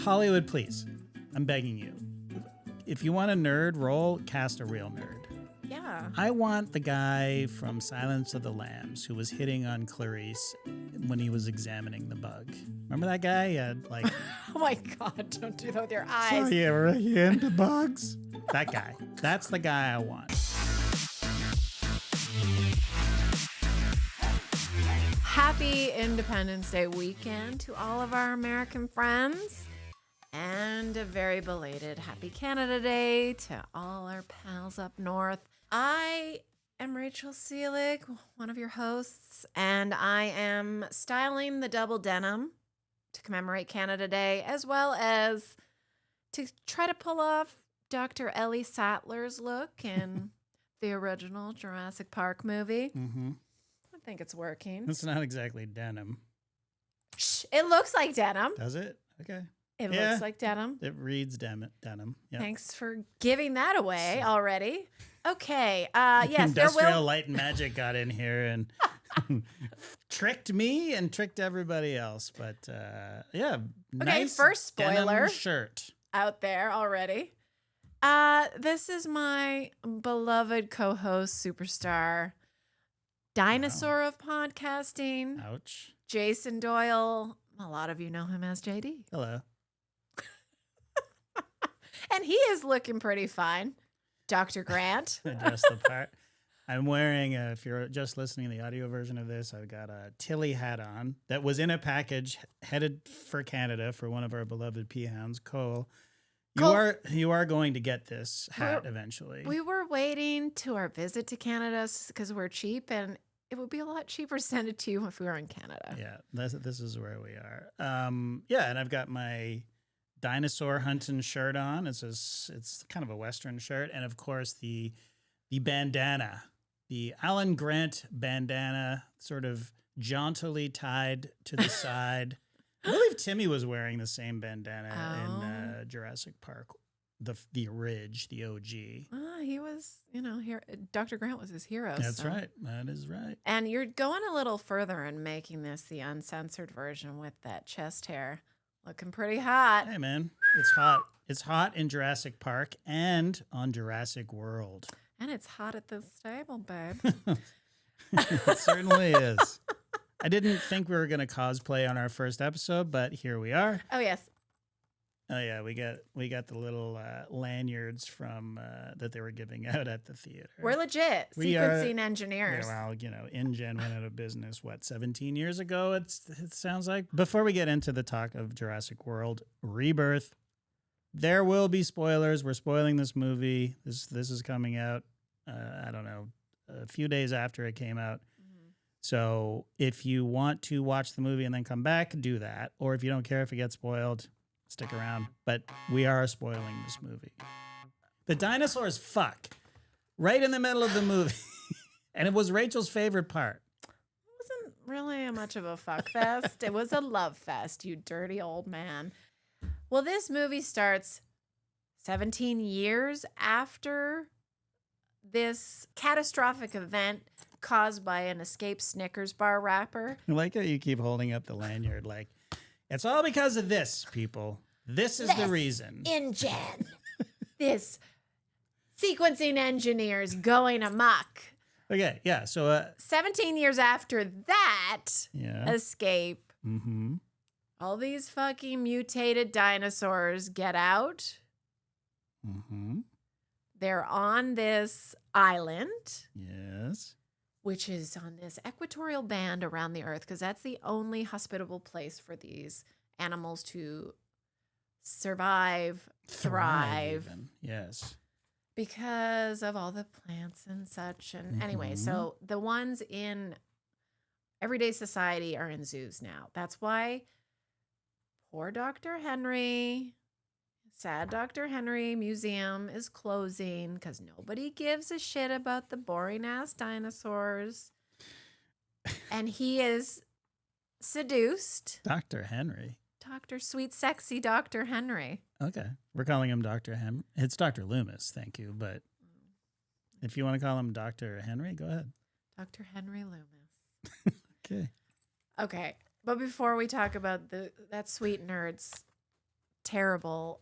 Hollywood, please. I'm begging you. If you want a nerd role, cast a real nerd. Yeah. I want the guy from Silence of the Lambs who was hitting on Clarice when he was examining the bug. Remember that guy? He had like... Oh my God, don't do that with your eyes. So you into bugs? That guy. That's the guy I want. Happy Independence Day weekend to all of our American friends. And a very belated Happy Canada Day to all our pals up north. I am Rachel Seelig, one of your hosts, and I am styling the double denim to commemorate Canada Day, as well as to try to pull off Dr. Ellie Sattler's look in the original Jurassic Park movie. Mm-hmm. I think it's working. It's not exactly denim. Shh, it looks like denim. Does it? Okay. It looks like denim. It reads denim. Yep. Thanks for giving that away already. Okay. Yes, Industrial Light and Magic got in here and tricked me and tricked everybody else. But yeah, okay. Nice First spoiler denim shirt out there already. This is my beloved co-host, superstar, dinosaur of podcasting. Ouch. Jason Doyle. A lot of you know him as JD. Hello. And he is looking pretty fine. Dr. Grant. I dressed the part. I'm wearing, if you're just listening to the audio version of this, I've got a Tilly hat on that was in a package headed for Canada for one of our beloved peahounds, Cole. You are going to get this hat eventually. We were waiting to our visit to Canada because we're cheap, and it would be a lot cheaper to send it to you if we were in Canada. Yeah, this is where we are. Yeah, and I've got my dinosaur hunting shirt on. It's kind of a Western shirt, and of course the bandana, the Alan Grant bandana, sort of jauntily tied to the side. I believe Timmy was wearing the same bandana in Jurassic Park, the Ridge, the OG. He was, here. Dr. Grant was his hero. That's right. That is right. And you're going a little further and making this the uncensored version with that chest hair. Looking pretty hot. Hey, man. It's hot. It's hot in Jurassic Park and on Jurassic World. And it's hot at the stable, babe. It certainly is. I didn't think we were going to cosplay on our first episode, but here we are. Oh, yes. Oh, yeah. We got the little lanyards from that they were giving out at the theater. We're legit sequencing engineers. Yeah, well, InGen went out of business, 17 years ago, it sounds like. Before we get into the talk of Jurassic World Rebirth, there will be spoilers. We're spoiling this movie. This is coming out, I don't know, a few days after it came out. Mm-hmm. So if you want to watch the movie and then come back, do that. Or if you don't care if it gets spoiled, stick around. But we are spoiling this movie. The dinosaurs fuck right in the middle of the movie. And it was Rachel's favorite part. It wasn't really much of a fuck fest. It was a love fest, you dirty old man. Well, this movie starts 17 years after this catastrophic event caused by an escaped Snickers bar wrapper. I like how you keep holding up the lanyard like, it's all because of this, people. This is the reason. InGen. This sequencing engineers going amok. Okay, yeah. So 17 years after that escape, mm-hmm. all these fucking mutated dinosaurs get out. Mm-hmm. They're on this island. Yes. Which is on this equatorial band around the earth, because that's the only hospitable place for these animals to survive, thrive. Even. Yes. Because of all the plants and such. And anyway, so the ones in everyday society are in zoos now. That's why poor Dr. Henry, sad Dr. Henry Museum is closing because nobody gives a shit about the boring ass dinosaurs. And he is seduced. Dr. Henry. Dr. Sweet Sexy Dr. Henry. Okay. We're calling him Dr. Henry. It's Dr. Loomis, thank you. But if you want to call him Dr. Henry, go ahead. Dr. Henry Loomis. Okay. Okay. But before we talk about that sweet nerd's terrible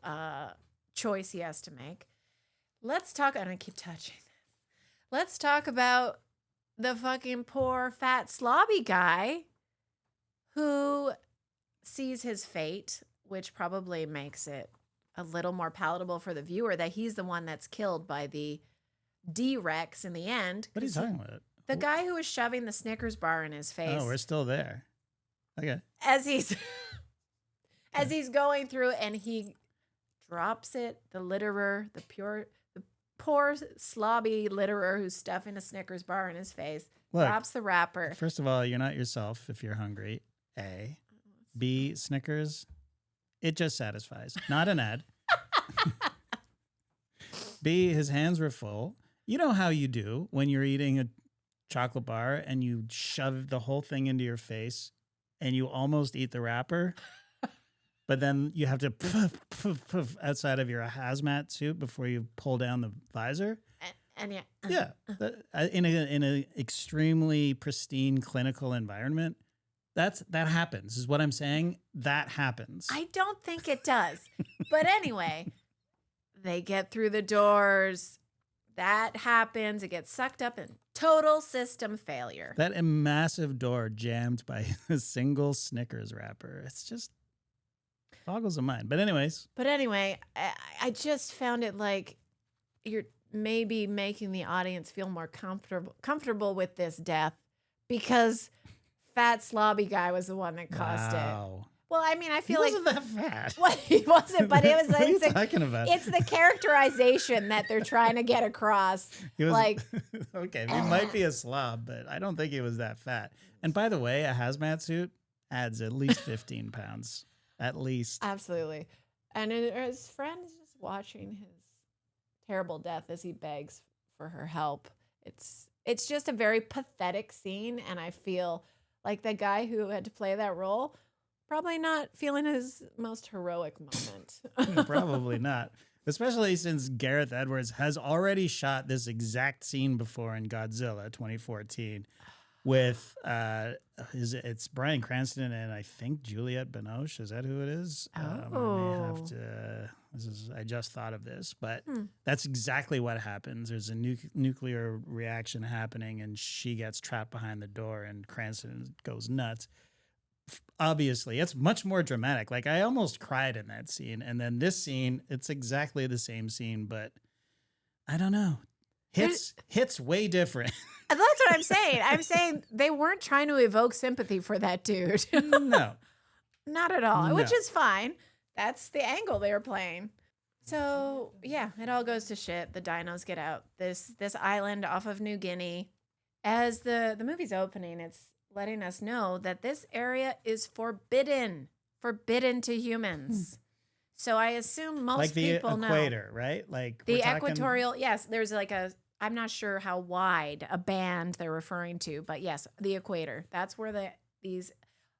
choice he has to make. Let's talk. I'm going to keep touching this. Let's talk about the fucking poor, fat, slobby guy who sees his fate, which probably makes it a little more palatable for the viewer that he's the one that's killed by the D-Rex in the end. What are you talking about? The guy who was shoving the Snickers bar in his face. Oh, we're still there. Okay. As he's going through and he drops it, the poor slobby litterer who's stuffing a Snickers bar in his face, Look, drops the wrapper. First of all, you're not yourself if you're hungry. A. B. Snickers. It just satisfies. Not an ad. B. His hands were full. You know how you do when you're eating a chocolate bar and you shove the whole thing into your face and you almost eat the wrapper, but then you have to puff outside of your hazmat suit before you pull down the visor. And yeah. Yeah. In a extremely pristine clinical environment, that happens, is what I'm saying. That happens. I don't think it does. But anyway, they get through the doors. That happens. It gets sucked up in total system failure. That massive door jammed by a single Snickers wrapper. It's just boggles the mind. But anyway, I just found it like you're maybe making the audience feel more comfortable with this death because fat slobby guy was the one that caused it. Well, I mean, I feel he wasn't that fat. Well, he wasn't, but it was. What are you talking about? It's the characterization that they're trying to get across. He was, like, okay, he might be a slob, but I don't think he was that fat. And by the way, a hazmat suit adds at least 15 pounds, at least. Absolutely. And his friend is just watching his terrible death as he begs for her help. It's just a very pathetic scene, and I feel like the guy who had to play that role. Probably not feeling his most heroic moment. Probably not. Especially since Gareth Edwards has already shot this exact scene before in Godzilla 2014 with it's Bryan Cranston and I think Juliette Binoche. Is that who it is? I may have to. I just thought of this, but that's exactly what happens. There's a nuclear reaction happening, and she gets trapped behind the door, and Cranston goes nuts. Obviously, it's much more dramatic. Like, I almost cried in that scene. And then this scene, it's exactly the same scene, but I don't know. Hits way different. That's what I'm saying. I'm saying they weren't trying to evoke sympathy for that dude. No. Not at all, No. which is fine. That's the angle they were playing. So, yeah, it all goes to shit. The dinos get out. This island off of New Guinea. As the movie's opening, it's letting us know that this area is forbidden to humans. So I assume most people know. Like the equator, right? Like the equatorial, yes, there's like I'm not sure how wide a band they're referring to, but yes, the equator. That's where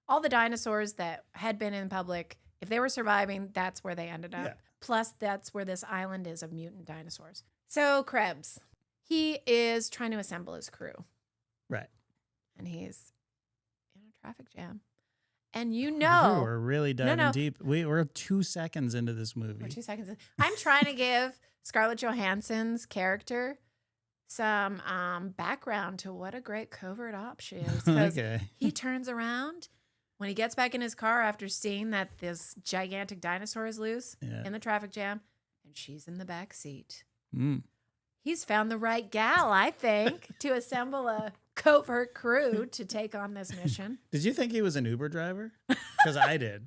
all the dinosaurs that had been in public, if they were surviving, that's where they ended up. Yeah. Plus, that's where this island is of mutant dinosaurs. So Krebs, he is trying to assemble his crew. Right. And he's in a traffic jam. And we're really diving deep. We're 2 seconds into this movie. We're 2 seconds in. I'm trying to give Scarlett Johansson's character some background to what a great covert op she is. Because he turns around when he gets back in his car after seeing that this gigantic dinosaur is loose in the traffic jam, and she's in the back seat. He's found the right gal, I think, to assemble a covert crew to take on this mission. Did you think he was an Uber driver? Because I did.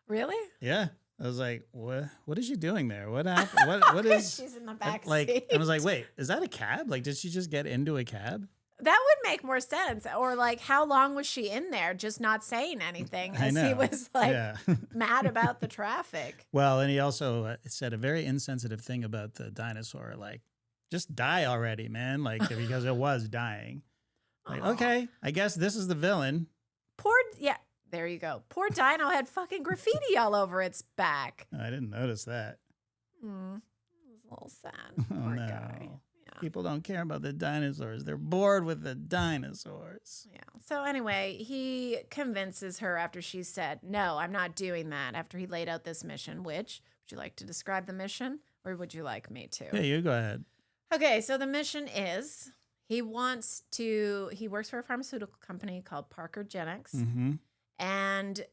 Really? Yeah. I was like, what is she doing there? What happened? What is she's in the back seat. I was like, wait, is that a cab? Like, did she just get into a cab? That would make more sense. Or like, how long was she in there just not saying anything as he was like mad about the traffic? Well, and he also said a very insensitive thing about the dinosaur. Like, just die already, man. Like, because it was dying. Like, okay, I guess this is the villain. There you go. Poor Dino had fucking graffiti all over its back. I didn't notice that. It was a little sad. Poor guy. People don't care about the dinosaurs. They're bored with the dinosaurs. Yeah. So anyway, he convinces her after she said, no, I'm not doing that. After he laid out this mission, which, would you like to describe the mission or would you like me to? Yeah, you go ahead. Okay. So the mission is he works for a pharmaceutical company called Parker Genetics. Mm-hmm. And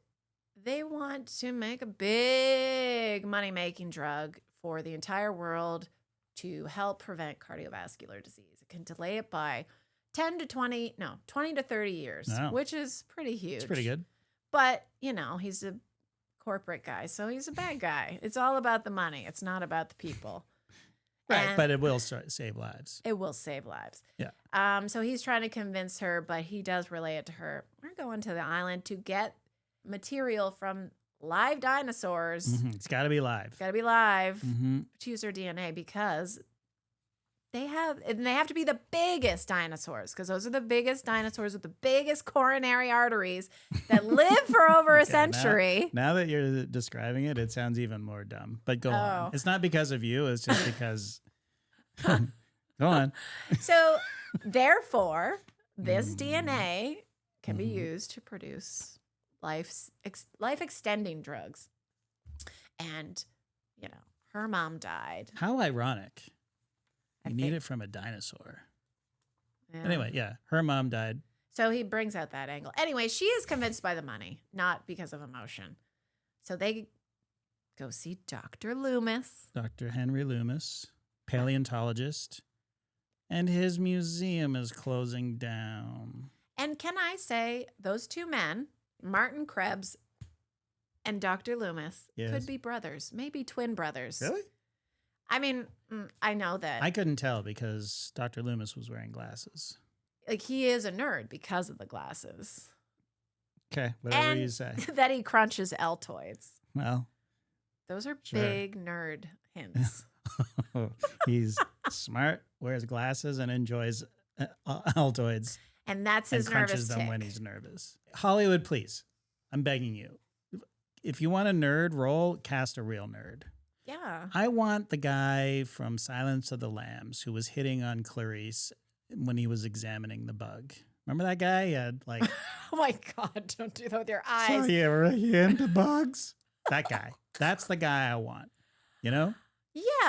they want to make a big money-making drug for the entire world to help prevent cardiovascular disease. It can delay it by 20 to 30 years, which is pretty huge. It's pretty good. But, he's a corporate guy, so he's a bad guy. It's all about the money. It's not about the people. Right, but it will save lives. It will save lives. Yeah. So he's trying to convince her, but he does relay it to her. We're going to the island to get material from live dinosaurs. Mm-hmm. It's got to be live. It's got to be live Mm-hmm. to use their DNA because they have to be the biggest dinosaurs because those are the biggest dinosaurs with the biggest coronary arteries that live for over a century. Now that you're describing it, it sounds even more dumb. But go on. It's not because of you. It's just because. Go on. So, therefore, this DNA can be used to produce life-extending drugs. And, her mom died. How ironic. You need it from a dinosaur. Yeah. Anyway, yeah, her mom died. So he brings out that angle. Anyway, she is convinced by the money, not because of emotion. So they go see Dr. Loomis. Dr. Henry Loomis, paleontologist, and his museum is closing down. And can I say, those two men, Martin Krebs and Dr. Loomis, could be brothers, maybe twin brothers. Really? I mean, I know that. I couldn't tell because Dr. Loomis was wearing glasses. Like, he is a nerd because of the glasses. Okay, whatever you say. That he crunches Altoids. Well, those are big nerd hints. He's smart, wears glasses, and enjoys Altoids. And that's his and nervous crunches them tick. when he's nervous. Hollywood, please. I'm begging you. If you want a nerd role, cast a real nerd. Yeah. I want the guy from Silence of the Lambs who was hitting on Clarice when he was examining the bug. Remember that guy? He had like... Oh my God, don't do that with your eyes. So you into bugs? That guy. That's the guy I want. Yeah.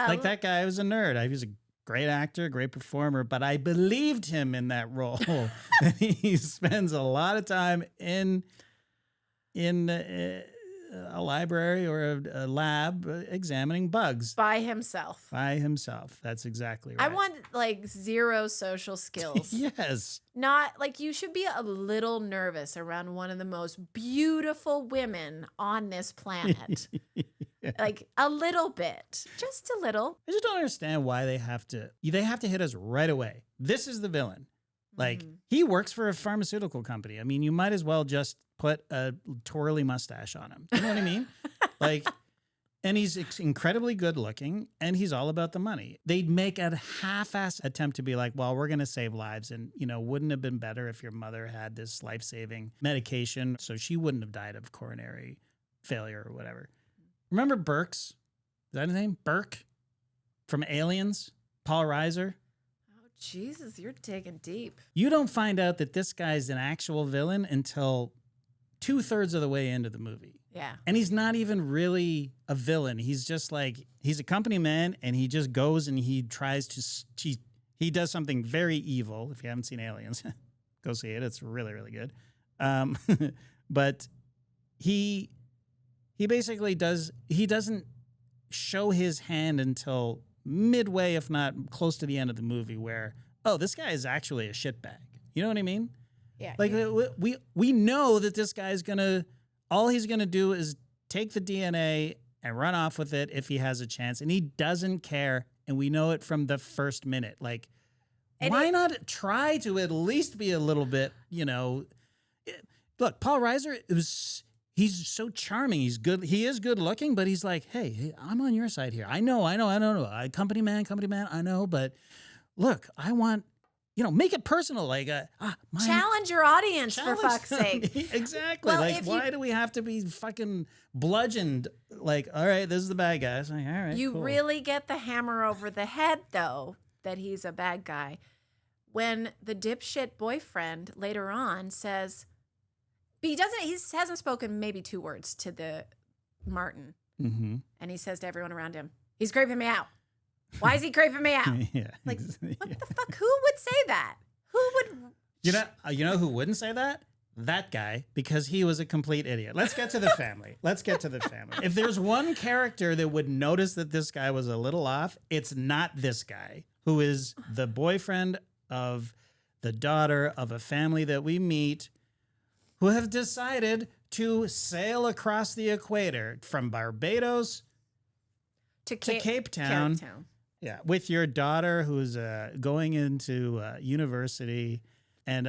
Like that guy was a nerd. He was a great actor, great performer, but I believed him in that role. And he spends a lot of time in a library or a lab examining bugs. By himself. That's exactly right. I want like zero social skills. Yes. Not like you should be a little nervous around one of the most beautiful women on this planet. Yeah. Like a little bit, just a little. I just don't understand why they have to hit us right away. This is the villain. Like he works for a pharmaceutical company. I mean, you might as well just put a twirly mustache on him. You know what I mean? Like, and he's incredibly good looking and he's all about the money. They'd make a half-ass attempt to be like, well, we're going to save lives. And, wouldn't it have been better if your mother had this life-saving medication so she wouldn't have died of coronary failure or whatever. Remember Burks? Is that his name? Burke? From Aliens? Paul Reiser? Oh, Jesus, you're digging deep. You don't find out that this guy's an actual villain until 2/3 of the way into the movie. Yeah. And he's not even really a villain. He's just like, he's a company man and he just goes and he tries to, he does something very evil. If you haven't seen Aliens, go see it. It's really, really good. But he basically doesn't show his hand until midway, if not close to the end of the movie where, oh, this guy is actually a shitbag. You know what I mean? Yeah. Like we know that this guy's all he's gonna do is take the DNA and run off with it if he has a chance, and he doesn't care, and we know it from the first minute. Like, why not try to at least be a little bit, Look, Paul Reiser, he's so charming. He's good. He is good looking, but he's like, hey, I'm on your side here. I know. Company man, I know, but look, I want. Make it personal. Like, challenge your audience for fuck's sake. Exactly. Well, like, why do we have to be fucking bludgeoned? Like, all right, this is the bad guy. It's like, all right, you cool. really get the hammer over the head, though, that he's a bad guy. When the dipshit boyfriend later on says, but he hasn't spoken maybe 2 words to the Martin. Mm-hmm. And he says to everyone around him, he's creeping me out. Why is he creeping me out? Yeah. Like, what the fuck? Who would say that? Who would? You know who wouldn't say that? That guy, because he was a complete idiot. Let's get to the family. If there's one character that would notice that this guy was a little off, it's not this guy, who is the boyfriend of the daughter of a family that we meet, who have decided to sail across the equator from Barbados to Cape Town. Yeah, with your daughter who's going into university, and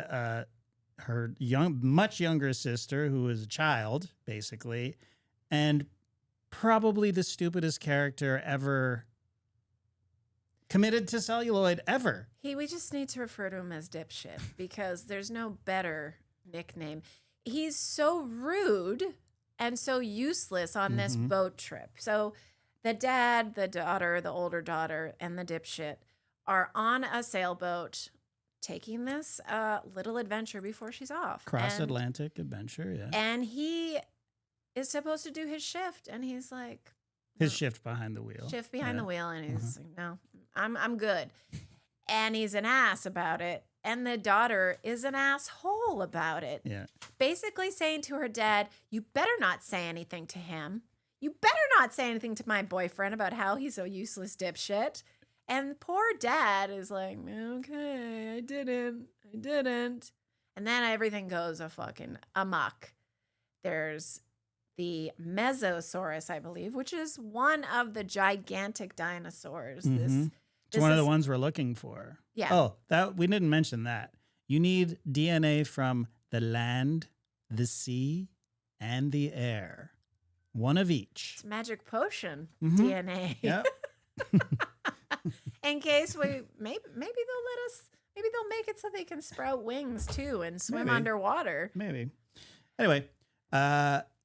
her much younger sister who is a child, basically, and probably the stupidest character ever committed to celluloid ever. We just need to refer to him as dipshit because there's no better nickname. He's so rude and so useless on this boat trip. So the dad, the daughter, the older daughter, and the dipshit are on a sailboat taking this little adventure before she's off. Cross-Atlantic adventure, yeah. And he is supposed to do his shift, and he's like... His shift behind the wheel. The wheel, and he's like, no, I'm good. And he's an ass about it. And the daughter is an asshole about it. Yeah. Basically saying to her dad, you better not say anything to him. You better not say anything to my boyfriend about how he's a useless dipshit. And poor dad is like, okay, I didn't. And then everything goes a fucking amok. There's the Mesosaurus, I believe, which is one of the gigantic dinosaurs. It's one of the ones we're looking for. Yeah. Oh, that we didn't mention that. You need DNA from the land, the sea, and the air. One of each. It's magic potion DNA. Yep. In case maybe they'll let us, maybe they'll make it so they can sprout wings too and swim underwater. Maybe. Anyway,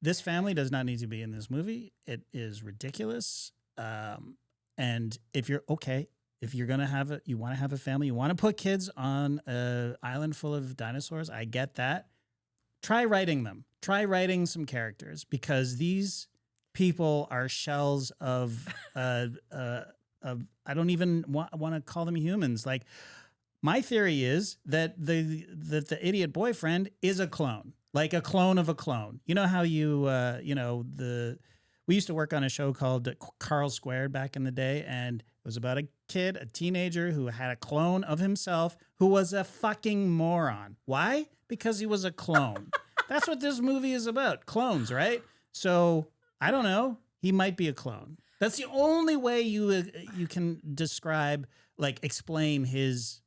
this family does not need to be in this movie. It is ridiculous. And if you're going to have you want to have a family, you want to put kids on an island full of dinosaurs, I get that. Try writing them. Try writing some characters, because these people are shells of I don't even want to call them humans. Like, my theory is that the idiot boyfriend is a clone, like a clone of a clone. You know how we used to work on a show called Carl Squared back in the day, and it was about a teenager who had a clone of himself who was a fucking moron. Why? Because he was a clone. That's what this movie is about. Clones, right? So, I don't know. He might be a clone. That's the only way you can describe, like, explain his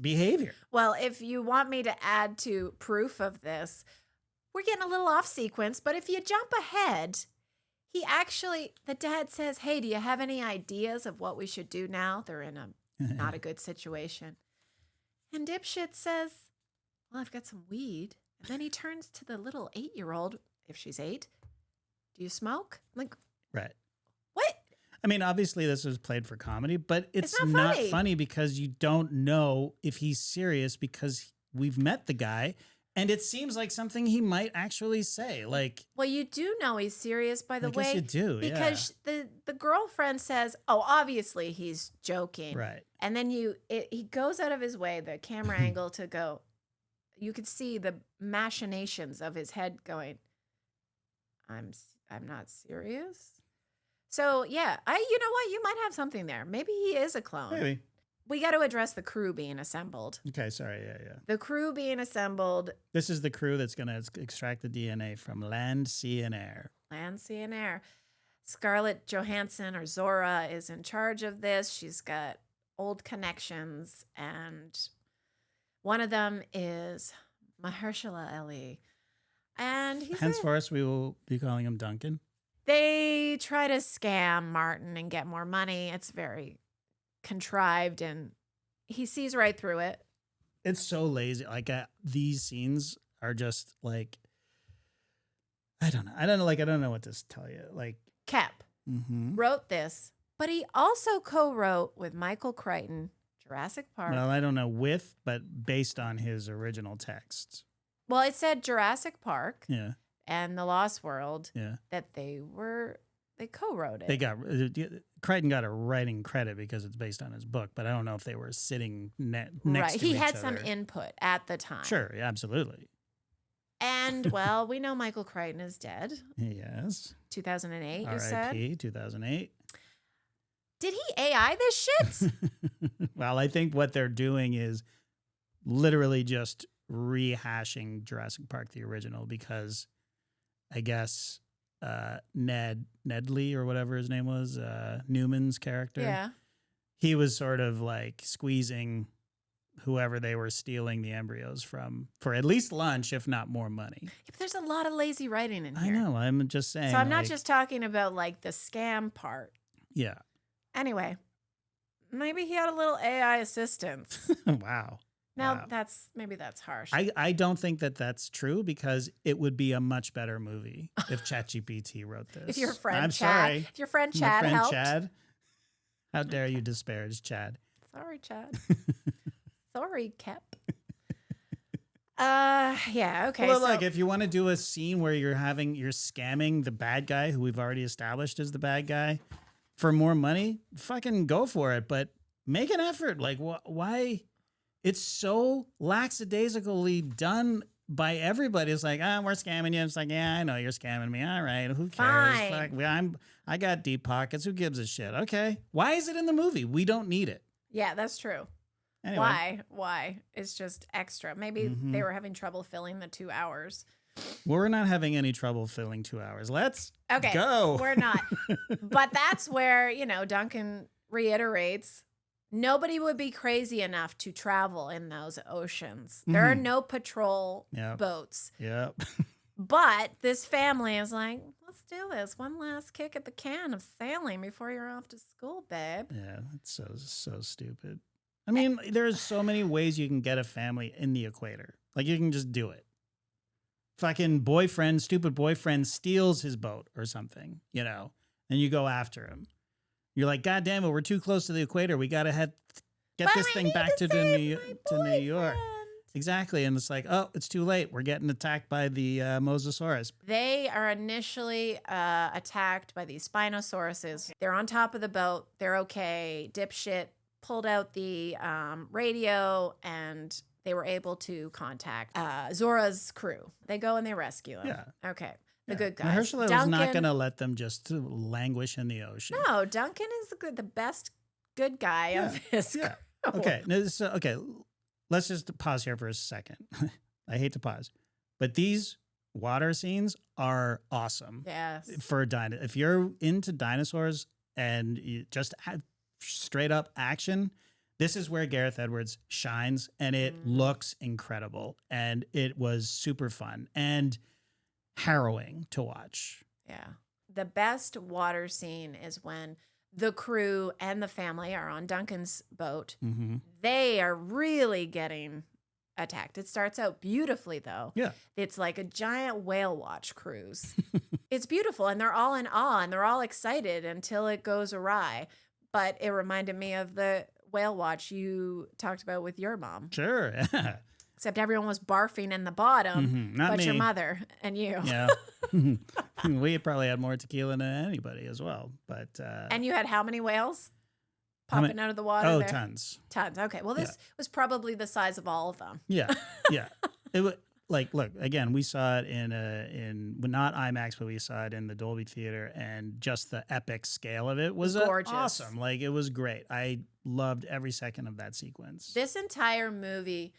behavior. Well, if you want me to add to proof of this, we're getting a little off sequence, but if you jump ahead, the dad says, hey, do you have any ideas of what we should do now? They're in a not a good situation. And dipshit says, well, I've got some weed. And then he turns to the little 8-year-old, if she's 8. Do you smoke? I'm like, right. What? I mean, obviously this was played for comedy, but it's not funny because you don't know if he's serious, because we've met the guy and it seems like something he might actually say. Like, well, you do know he's serious, by the way. I guess you do, because the girlfriend says, oh, obviously he's joking. Right. And then he goes out of his way, the camera angle, to go, you could see the machinations of his head going, I'm not serious. So, yeah, you know what? You might have something there. Maybe he is a clone. Maybe. We got to address the crew being assembled. Okay, sorry, yeah. The crew being assembled. This is the crew that's going to extract the DNA from land, sea, and air. Land, sea, and air. Scarlett Johansson, or Zora, is in charge of this. She's got old connections, and one of them is Mahershala Ali. And henceforth, we will be calling him Duncan. They try to scam Martin and get more money. It's very contrived, and he sees right through it. It's so lazy. Like, these scenes are just like, I don't know. Like, I don't know what to tell you. Like, Kep wrote this, but he also co-wrote with Michael Crichton Jurassic Park. Well, I don't know but based on his original text. Well, it said Jurassic Park Yeah. and The Lost World Yeah. that they co-wrote it. They got Crichton got a writing credit because it's based on his book, but I don't know if they were sitting next to each other. He had some input at the time. Sure, yeah, absolutely. And, well, we know Michael Crichton is dead. Yes. 2008, you R.I.P., said? 2008. Did he AI this shit? Well, I think what they're doing is literally just rehashing Jurassic Park, the original, because I guess Nedley or whatever his name was, Newman's character. Yeah. He was sort of like squeezing whoever they were stealing the embryos from for at least lunch, if not more money. Yeah, but there's a lot of lazy writing in here. I know. I'm just saying. So I'm not just talking about like the scam part. Yeah. Anyway, maybe he had a little AI assistance. Wow. Now Wow. maybe that's harsh. I don't think that that's true because it would be a much better movie if ChatGPT wrote this. If your friend I'm Chad, sorry. if your friend My Chad friend helped. Chad. How dare you disparage Chad? Sorry, Chad. Sorry, Kep. Yeah, okay. Well, so, look, if you want to do a scene where you're scamming the bad guy who we've already established as the bad guy for more money, fucking go for it. But make an effort. Like, why? It's so lackadaisically done by everybody. It's like, we're scamming you. It's like, yeah, I know you're scamming me. All right, who cares? Fine. Fuck, I got deep pockets. Who gives a shit? Okay, why is it in the movie? We don't need it. yeah, that's true. Anyway. Why? It's just extra. Maybe they were having trouble filling the 2 hours. We're not having any trouble filling 2 hours. Let's Okay, go. we're not. But that's where, Duncan reiterates, nobody would be crazy enough to travel in those oceans. There are no patrol boats. Yep. But this family is like, let's do this. One last kick at the can of sailing before you're off to school, babe. Yeah, it's so stupid. I mean, there's so many ways you can get a family in the equator. Like, you can just do it. Fucking stupid boyfriend steals his boat or something, and you go after him. You're like, God damn it, we're too close to the equator. We got to get this thing back to New York. Exactly. And it's like, oh, it's too late. We're getting attacked by the Mosasaurus. They are initially attacked by these Spinosauruses. They're on top of the boat. They're okay. Dipshit pulled out the radio and they were able to contact Zora's crew. They go and they rescue him. Yeah. Okay. The good guys. Herschel was not going to let them just languish in the ocean. No, Duncan is the best good guy of this crew. Okay. Okay. Let's just pause here for a second. I hate to pause, but these water scenes are awesome. Yes. If you're into dinosaurs and you just straight up action, this is where Gareth Edwards shines, and it looks incredible, and it was super fun and harrowing to watch. Yeah. The best water scene is when the crew and the family are on Duncan's boat. Mm-hmm. They are really getting attacked. It starts out beautifully, though. Yeah. It's like a giant whale watch cruise. It's beautiful, and they're all in awe, and they're all excited until it goes awry. But it reminded me of the whale watch you talked about with your mom. Sure. Except everyone was barfing in the bottom, Not but me. your mother and you. Yeah. We probably had more tequila than anybody as well. But And you had how many whales popping out of the water? Oh, there? Tons. Tons. Okay. Well, this was probably the size of all of them. Yeah. Yeah. It was like, look, again, we saw it in not IMAX, but we saw it in the Dolby Theater, and just the epic scale of it was gorgeous. Awesome. Like, it was great. I loved every second of that sequence. This entire movie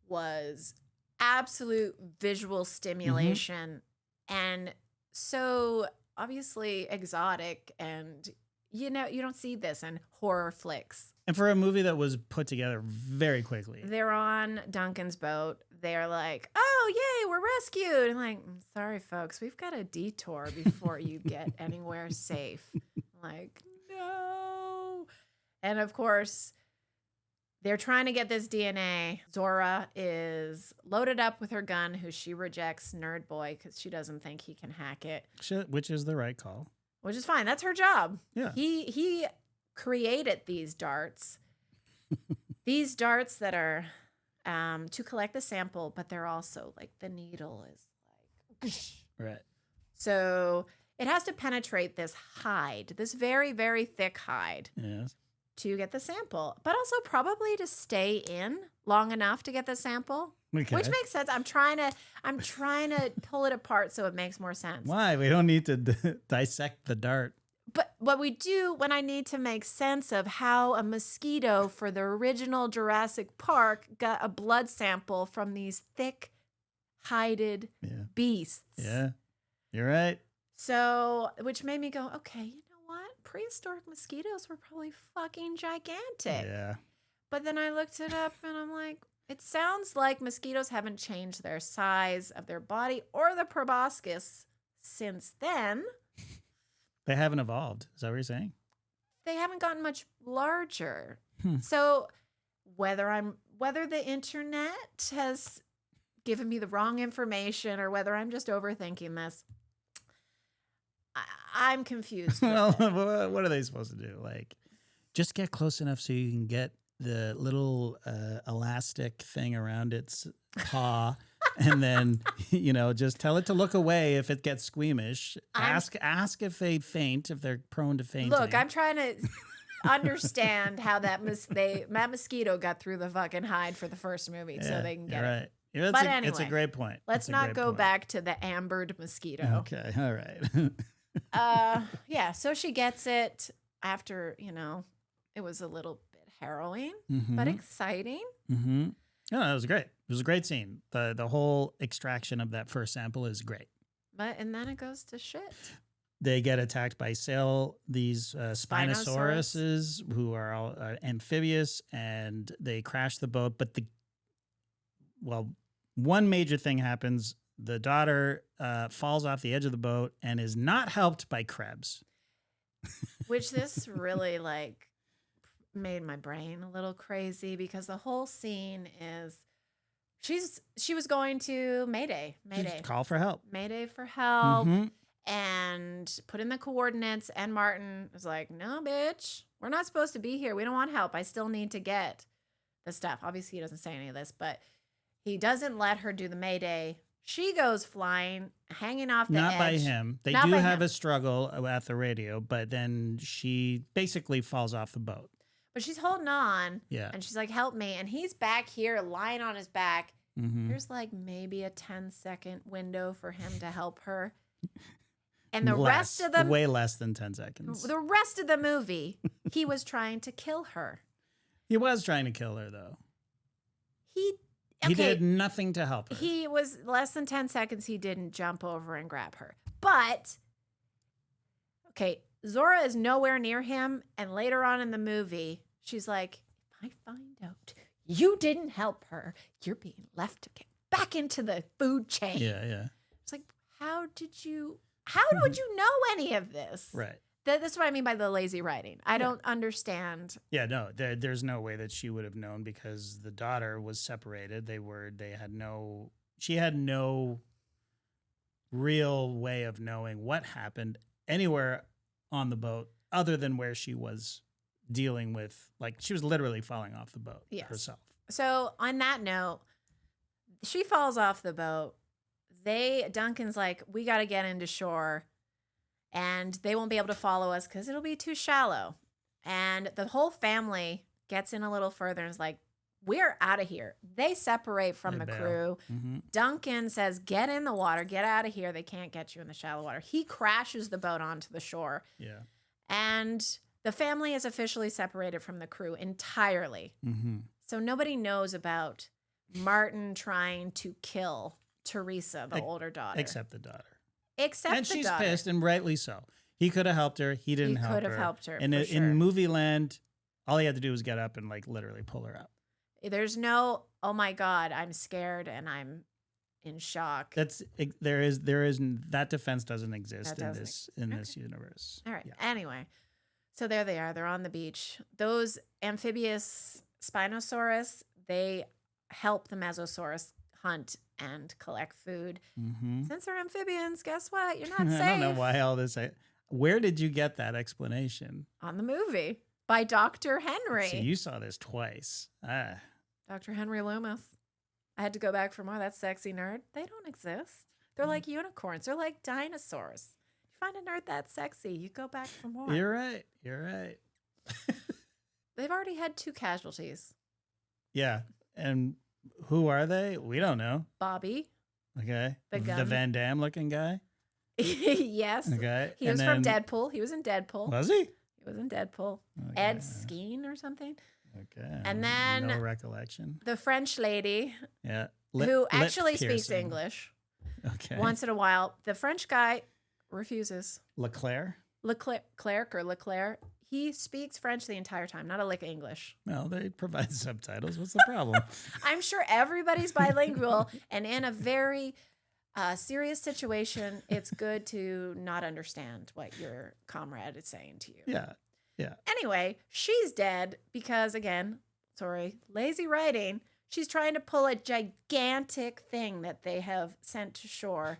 was absolute visual stimulation and so obviously exotic, and you don't see this in horror flicks. And for a movie that was put together very quickly. They're on Duncan's boat. They're like, oh, yay, we're rescued. And like, sorry, folks, we've got a detour before you get anywhere safe. Like, no. And of course, they're trying to get this DNA. Zora is loaded up with her gun, who she rejects, Nerd Boy, because she doesn't think he can hack it. Which is the right call. Which is fine. That's her job. Yeah. He created these darts. these darts that are to collect the sample, but they're also like the needle is like Right. so it has to penetrate this hide, this very, very thick hide Yes. to get the sample, but also probably to stay in long enough to get the sample, Okay. which makes sense. I'm trying to pull it apart so it makes more sense. Why? We don't need to dissect the dart. But what we do when I need to make sense of how a mosquito for the original Jurassic Park got a blood sample from these thick, hided beasts. Yeah. You're right. So, which made me go, okay, you know what? Prehistoric mosquitoes were probably fucking gigantic. Yeah. But then I looked it up and I'm like, it sounds like mosquitoes haven't changed their size of their body or the proboscis since then. They haven't evolved. Is that what you're saying? They haven't gotten much larger. So whether the internet has given me the wrong information or whether I'm just overthinking this, I'm confused. Well, what are they supposed to do? Like, just get close enough so you can get the little elastic thing around its paw. And then, just tell it to look away if it gets squeamish. Ask if they faint, if they're prone to fainting. Look, I'm trying to understand how that mosquito got through the fucking hide for the first movie so they can get right. it. Yeah, But anyway, it's a great point. Let's not go back to the ambered mosquito. Okay, all right. Yeah, so she gets it after, it was a little bit harrowing, but exciting. Mm-hmm. No, that was great. It was a great scene. The whole extraction of that first sample is great. And then it goes to shit. They get attacked by these Spinosauruses who are all amphibious, and they crash the boat. But one major thing happens. The daughter falls off the edge of the boat and is not helped by Krebs. Which this really made my brain a little crazy because the whole scene is she was going to Mayday. Call for help. Mayday for help and put in the coordinates, and Martin was like, "No, bitch. We're not supposed to be here. We don't want help. I still need to get the stuff." Obviously, he doesn't say any of this, but he doesn't let her do the Mayday. She goes flying, hanging off the edge. Not by him. They do have a struggle at the radio, but then she basically falls off the boat. But she's holding on. Yeah. And she's like, "Help me." And he's back here lying on his back. Mm-hmm. There's maybe a 10-second window for him to help her. And the rest of them... Way less than 10 seconds. The rest of the movie, he was trying to kill her. He was trying to kill her, though. He did nothing to help her. He was less than 10 seconds. He didn't jump over and grab her. But, okay, Zora is nowhere near him. And later on in the movie, she's like, "If I find out you didn't help her, you're being left to get back into the food chain." Yeah. It's like, how would you know any of this? Right. That's what I mean by the lazy writing. I don't understand. Yeah, no, there's no way that she would have known because the daughter was separated. She had no real way of knowing what happened anywhere on the boat other than where she was dealing with, she was literally falling off the boat herself. So on that note, she falls off the boat. Duncan's like, "We got to get into shore. And they won't be able to follow us because it'll be too shallow." And the whole family gets in a little further and is like, "We're out of here." They separate from the crew. Mm-hmm. Duncan says, "Get in the water. Get out of here. They can't get you in the shallow water." He crashes the boat onto the shore. Yeah. And the family is officially separated from the crew entirely. Mm-hmm. So nobody knows about Martin trying to kill Teresa, the older daughter. Except the daughter. And she's pissed, and rightly so. He could have helped her. He didn't help her. He could have helped her. And in movie land, all he had to do was get up and literally pull her up. There's no, "Oh my God, I'm scared and I'm in shock." There is that defense doesn't exist in this universe. All right. Yeah. Anyway, so there they are. They're on the beach. Those amphibious Spinosaurus, they help the Mesosaurus hunt and collect food. Mm-hmm. Since they're amphibians, guess what? You're not safe. I don't know why all this. Where did you get that explanation? On the movie. by Dr. Henry. So you saw this twice. Dr. Henry Loomis. I had to go back for more. That sexy nerd. They don't exist. They're like unicorns. They're like dinosaurs. You find a nerd that sexy, you go back for more. You're right. You're right. They've already had 2 casualties. Yeah. And who are they? We don't know. Bobby. Okay. The Van Damme looking guy? Yes. Okay. He was from Deadpool. He was in Deadpool. Was he? He was in Deadpool. Okay. Ed Skeen or something. Okay. And then no recollection. The French lady. Yeah. Who actually speaks English. Okay. Once in a while. The French guy refuses. Leclerc? Leclerc. He speaks French the entire time, not a lick of English. Well, they provide subtitles. What's the problem? I'm sure everybody's bilingual, and in a very serious situation, it's good to not understand what your comrade is saying to you. Yeah. Yeah. Anyway, she's dead because, again, lazy writing. She's trying to pull a gigantic thing that they have sent to shore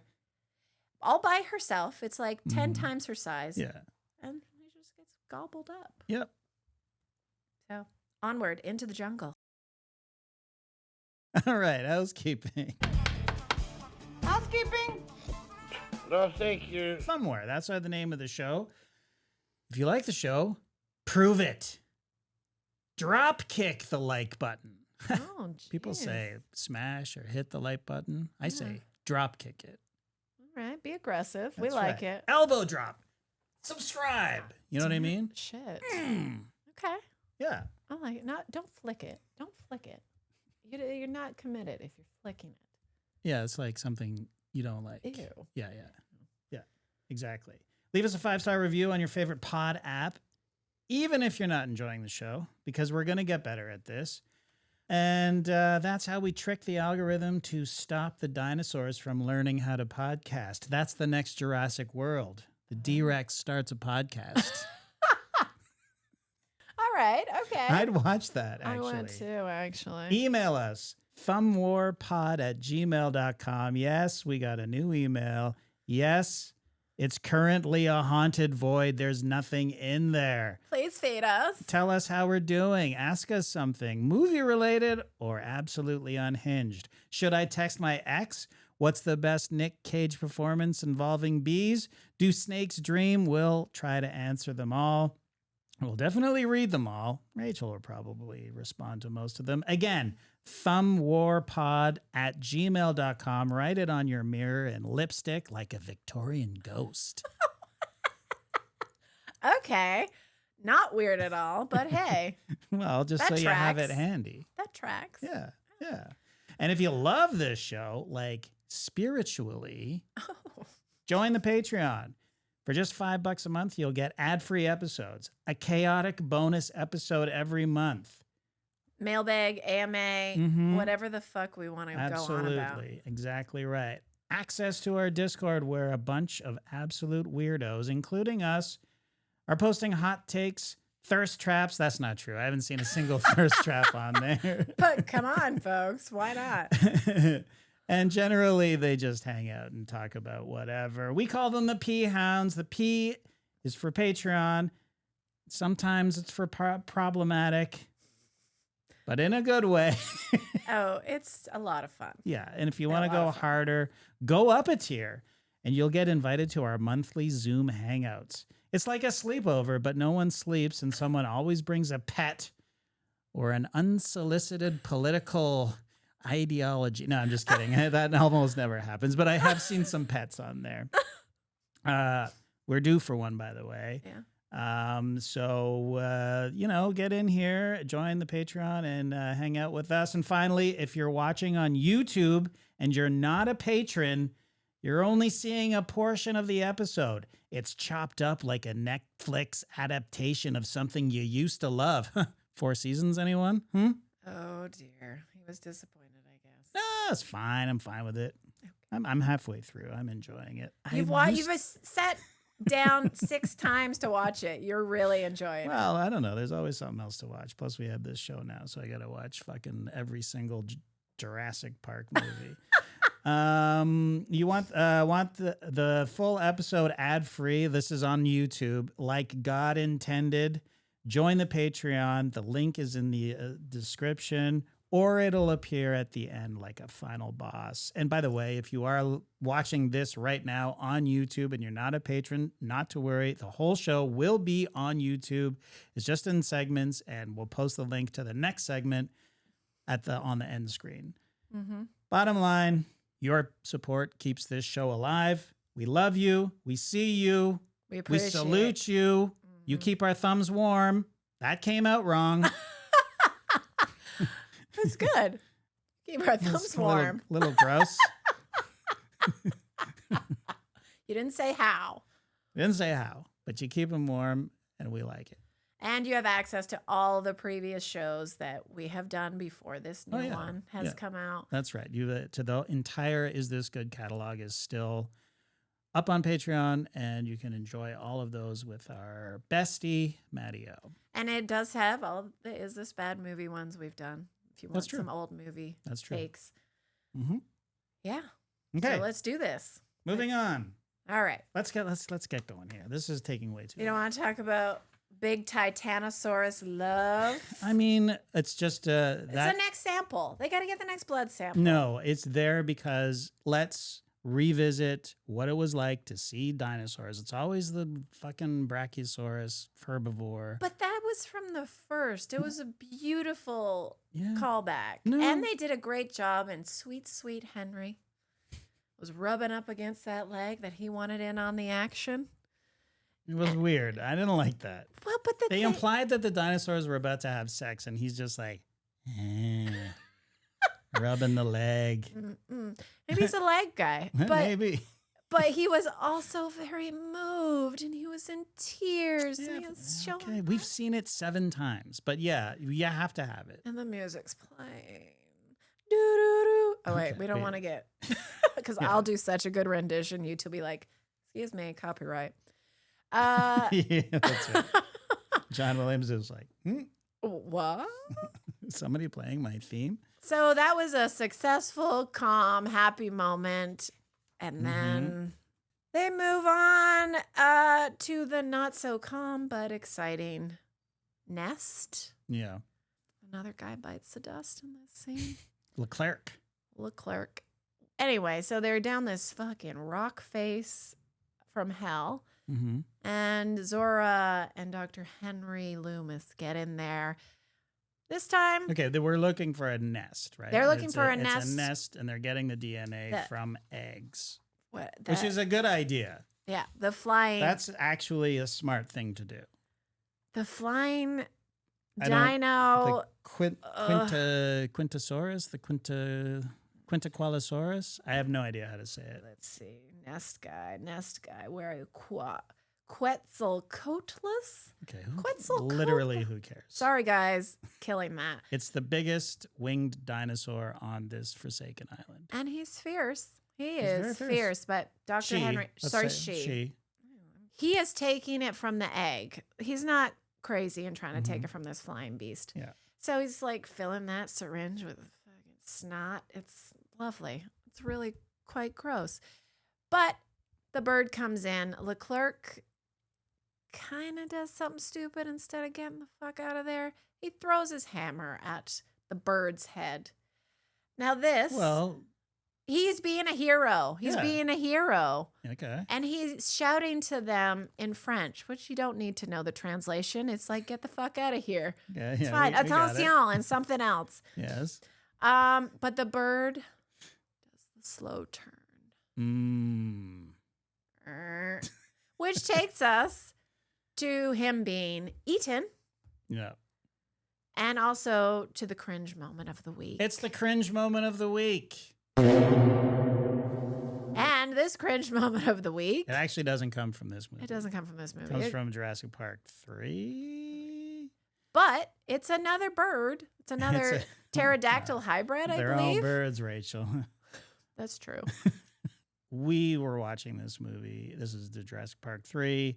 all by herself. It's like 10 times her size. Yeah. And he just gets gobbled up. Yep. So, onward into the jungle. All right. Housekeeping. No, thank you. ThumbWar. That's the name of the show. If you like the show, prove it. Drop kick the like button. Oh, People say smash or hit the like button. I say drop kick it. All right, be aggressive. We That's like right. it. Elbow drop. Subscribe. You know what I mean? Shit. Mm. Okay. Yeah. I like it. Don't flick it. Don't flick it. You're not committed if you're flicking it. Yeah, it's like something you don't like. Ew. Yeah. Yeah, exactly. Leave us a 5-star review on your favorite pod app, even if you're not enjoying the show, because we're going to get better at this. And that's how we trick the algorithm to stop the dinosaurs from learning how to podcast. That's the next Jurassic World. The D-Rex starts a podcast. All right. Okay. I'd watch that, actually. I would too, actually. Email us, thumbwarpod@gmail.com. Yes, we got a new email. Yes, it's currently a haunted void. There's nothing in there. Please feed us. Tell us how we're doing. Ask us something, movie-related or absolutely unhinged. Should I text my ex? What's the best Nick Cage performance involving bees? Do snakes dream? We'll try to answer them all. We'll definitely read them all. Rachel will probably respond to most of them. Again, thumbwarpod@gmail.com. Write it on your mirror in lipstick like a Victorian ghost. Okay. Not weird at all, but hey. Well, just That so you have it tracks. handy. That tracks. Yeah. And if you love this show, like spiritually, join the Patreon. For just $5 a month, you'll get ad-free episodes, a chaotic bonus episode every month. Mailbag, AMA, whatever the fuck we want to go on about. Absolutely. Exactly right. Access to our Discord where a bunch of absolute weirdos, including us, are posting hot takes, thirst traps. That's not true. I haven't seen a single thirst trap on there. But come on, folks. Why not? And generally, they just hang out and talk about whatever. We call them the P Hounds. The P is for Patreon. Sometimes it's for problematic, but in a good way. Oh, it's a lot of fun. Yeah, and if you want to go harder, go up a tier, and you'll get invited to our monthly Zoom hangouts. It's like a sleepover, but no one sleeps, and someone always brings a pet or an unsolicited political ideology. No, I'm just kidding. That almost never happens, but I have seen some pets on there. We're due for one, by the way. Yeah. So, get in here, join the Patreon, and hang out with us. And finally, if you're watching on YouTube and you're not a patron, you're only seeing a portion of the episode. It's chopped up like a Netflix adaptation of something you used to love. 4 seasons, anyone? Oh, dear. He was disappointed, I guess. No, it's fine. I'm fine with it. Okay. I'm halfway through. I'm enjoying it. You've sat down 6 times to watch it. You're really enjoying it. Well, I don't know. There's always something else to watch. Plus, we have this show now, so I got to watch fucking every single Jurassic Park movie. You want the full episode ad free? This is on YouTube, like God intended. join the Patreon. The link is in the description, or it'll appear at the end like a final boss. And by the way, if you are watching this right now on YouTube and you're not a patron, not to worry. The whole show will be on YouTube. It's just in segments, and we'll post the link to the next segment on the end screen. Mm-hmm. Bottom line, your support keeps this show alive. We love you. We see you. We We salute you. You keep our thumbs warm. That came out wrong. It's good. Keep our thumbs warm. Little gross. You didn't say how. Didn't say how, but you keep them warm, and we like it. And you have access to all the previous shows that we have done before this new one has come out. That's right. To the entire Is This Good catalog is still up on Patreon, and you can enjoy all of those with our bestie, Mattio. And it does have all the Is This Bad movie ones we've done. If you want some old movie takes. Mm-hmm. Yeah. Okay. So let's do this. Moving on. All right. Let's get going here. This is taking way too long. You don't want to talk about big Titanosaurus love? I mean, it's just it's the next sample. They got to get the next blood sample. No, it's there because let's revisit what it was like to see dinosaurs. It's always the fucking Brachiosaurus herbivore. But that was from the first. It was a beautiful callback. No. And they did a great job. And sweet, sweet Henry was rubbing up against that leg that he wanted in on the action. It was weird. I didn't like that. Well, but they implied that the dinosaurs were about to have sex, and he's just like, rubbing the leg. Maybe he's a leg guy. But, Maybe. But he was also very moved, and he was in tears. Yeah, and he was showing We've seen it 7 times, but you have to have it. And the music's playing. Doo-doo-doo. Oh, wait, we don't want to get... Because I'll do such a good rendition. You two be like, excuse me, copyright. Yeah, that's right. John Williams is like, what? Somebody playing my theme? So that was a successful, calm, happy moment. And then they move on to the not so calm but exciting nest. Yeah. Another guy bites the dust in this scene. Leclerc. Anyway, so they're down this fucking rock face from hell. Mm-hmm. And Zora and Dr. Henry Loomis get in there. This time... Okay, we're looking for a nest, right? They're looking for a nest. It's a nest, and they're getting the DNA from eggs, which is a good idea. Yeah, the flying... That's actually a smart thing to do. The flying dino... The Quintosaurus? The Quintaqualosaurus? I have no idea how to say it. Let's see. Nest guy. Where are you? Quetzalcoatlus? Okay. Quetzalcoatlus. Who cares? Sorry, guys. Killing that. It's the biggest winged dinosaur on this forsaken island. And he's fierce. He's is fierce. But Dr. Henry... she. He is taking it from the egg. He's not crazy and trying to take it from this flying beast. Yeah. So he's like filling that syringe with fucking snot. It's lovely. It's really quite gross. But the bird comes in. Leclerc kind of does something stupid. Instead of getting the fuck out of there, he throws his hammer at the bird's head. Now this... Well... He's being a hero. Okay. And he's shouting to them in French, which you don't need to know the translation. It's like, get the fuck out of here. Yeah, it's fine. Attention and something else. Yes. But the bird does the slow turn. Which takes us to him being eaten. Yeah. And also to the cringe moment of the week. It's the cringe moment of the week. And this cringe moment of the week... It actually doesn't come from this movie. It doesn't come from this movie. It comes from Jurassic Park 3. But it's another bird. It's another pterodactyl hybrid, I believe. They're all birds, Rachel. That's true. We were watching this movie. This is the Jurassic Park 3.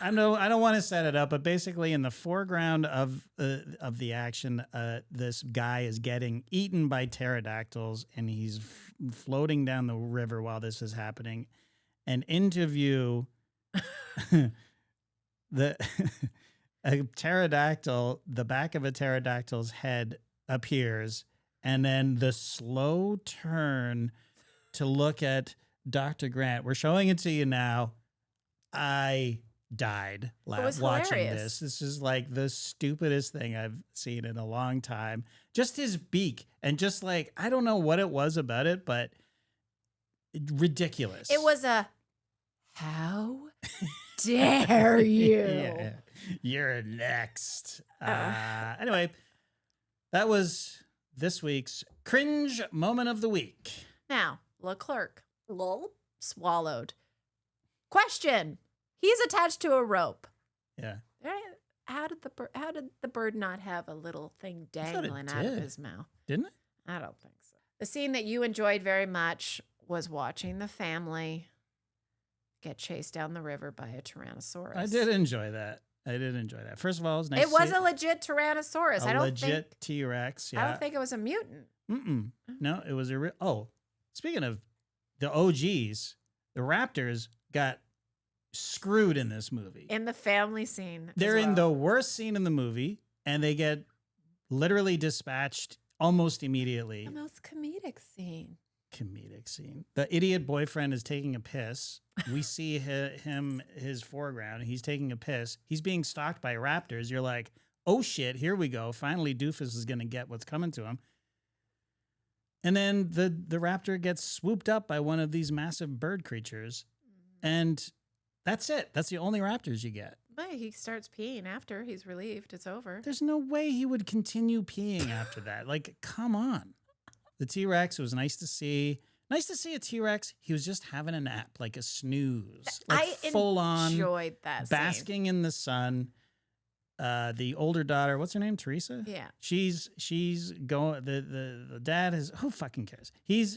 I don't want to set it up, but basically in the foreground of the action, this guy is getting eaten by pterodactyls, and he's floating down the river while this is happening. And into view, the a pterodactyl, the back of a pterodactyl's head appears, and then the slow turn to look at Dr. Grant. We're showing it to you now. I died watching hilarious. this. This is like the stupidest thing I've seen in a long time. Just his beak, and just like, I don't know what it was about it, but ridiculous. It was a, how dare you? Yeah. You're next. Anyway, that was this week's cringe moment of the week. Now, Leclerc, lol, swallowed. Question: he's attached to a rope. Yeah. Right? How did the bird not have a little thing dangling out of his mouth? Didn't it? I don't think so. The scene that you enjoyed very much was watching the family get chased down the river by a Tyrannosaurus. I did enjoy that. First of all, it was nice. It was a legit Tyrannosaurus. A legit T-Rex. Yeah. I don't think it was a mutant. No, it was a speaking of the OGs, the Raptors got screwed in this movie. In the family scene. They're in the worst scene in the movie, and they get literally dispatched almost immediately. The most comedic scene. The idiot boyfriend is taking a piss. We see his foreground. He's taking a piss. He's being stalked by raptors. You're like, oh shit, here we go. Finally, Doofus is going to get what's coming to him. And then the raptor gets swooped up by one of these massive bird creatures. And that's it. That's the only raptors you get. But he starts peeing after he's relieved. It's over. There's no way he would continue peeing after that. Like, come on. The T-Rex, it was nice to see. Nice to see a T-Rex. He was just having a nap, like a snooze. Like full on. Enjoyed that basking in the sun. The older daughter, what's her name? Teresa? Yeah. She's going, the dad is, who fucking cares?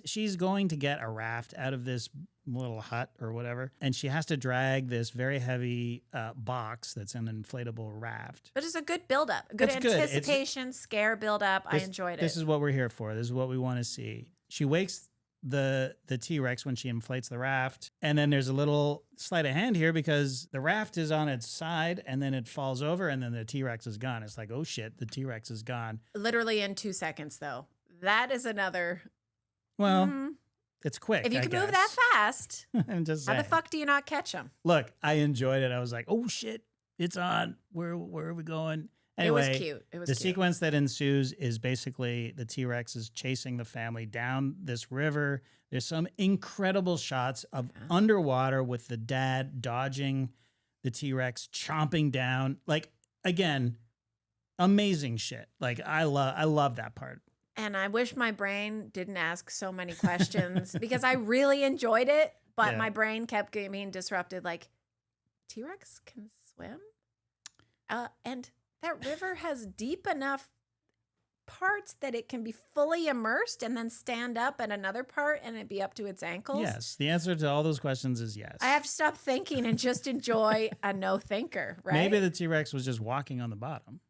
She's going to get a raft out of this little hut or whatever, and she has to drag this very heavy box that's an inflatable raft. But it's a good buildup, a good anticipation, scare buildup. I enjoyed it. This is what we're here for. This is what we want to see. She wakes the T-Rex when she inflates the raft, and then there's a little sleight of hand here because the raft is on its side and then it falls over and then the T-Rex is gone. It's like, oh shit, the T-Rex is gone. Literally in 2 seconds though. That is another. Well, it's quick. If you can move that fast, I'm just saying. How the fuck do you not catch them? Look, I enjoyed it. I was like, oh shit, it's on. Where are we going? Anyway, it was cute. The sequence that ensues is basically the T-Rex is chasing the family down this river. There's some incredible shots of underwater with the dad dodging the T-Rex, chomping down. Like, again, amazing shit. Like, I love that part. And I wish my brain didn't ask so many questions because I really enjoyed it, but my brain kept being disrupted. Like, T-Rex can swim? And that river has deep enough parts that it can be fully immersed and then stand up at another part and it be up to its ankles? Yes. The answer to all those questions is yes. I have to stop thinking and just enjoy a no thinker, right? Maybe the T-Rex was just walking on the bottom.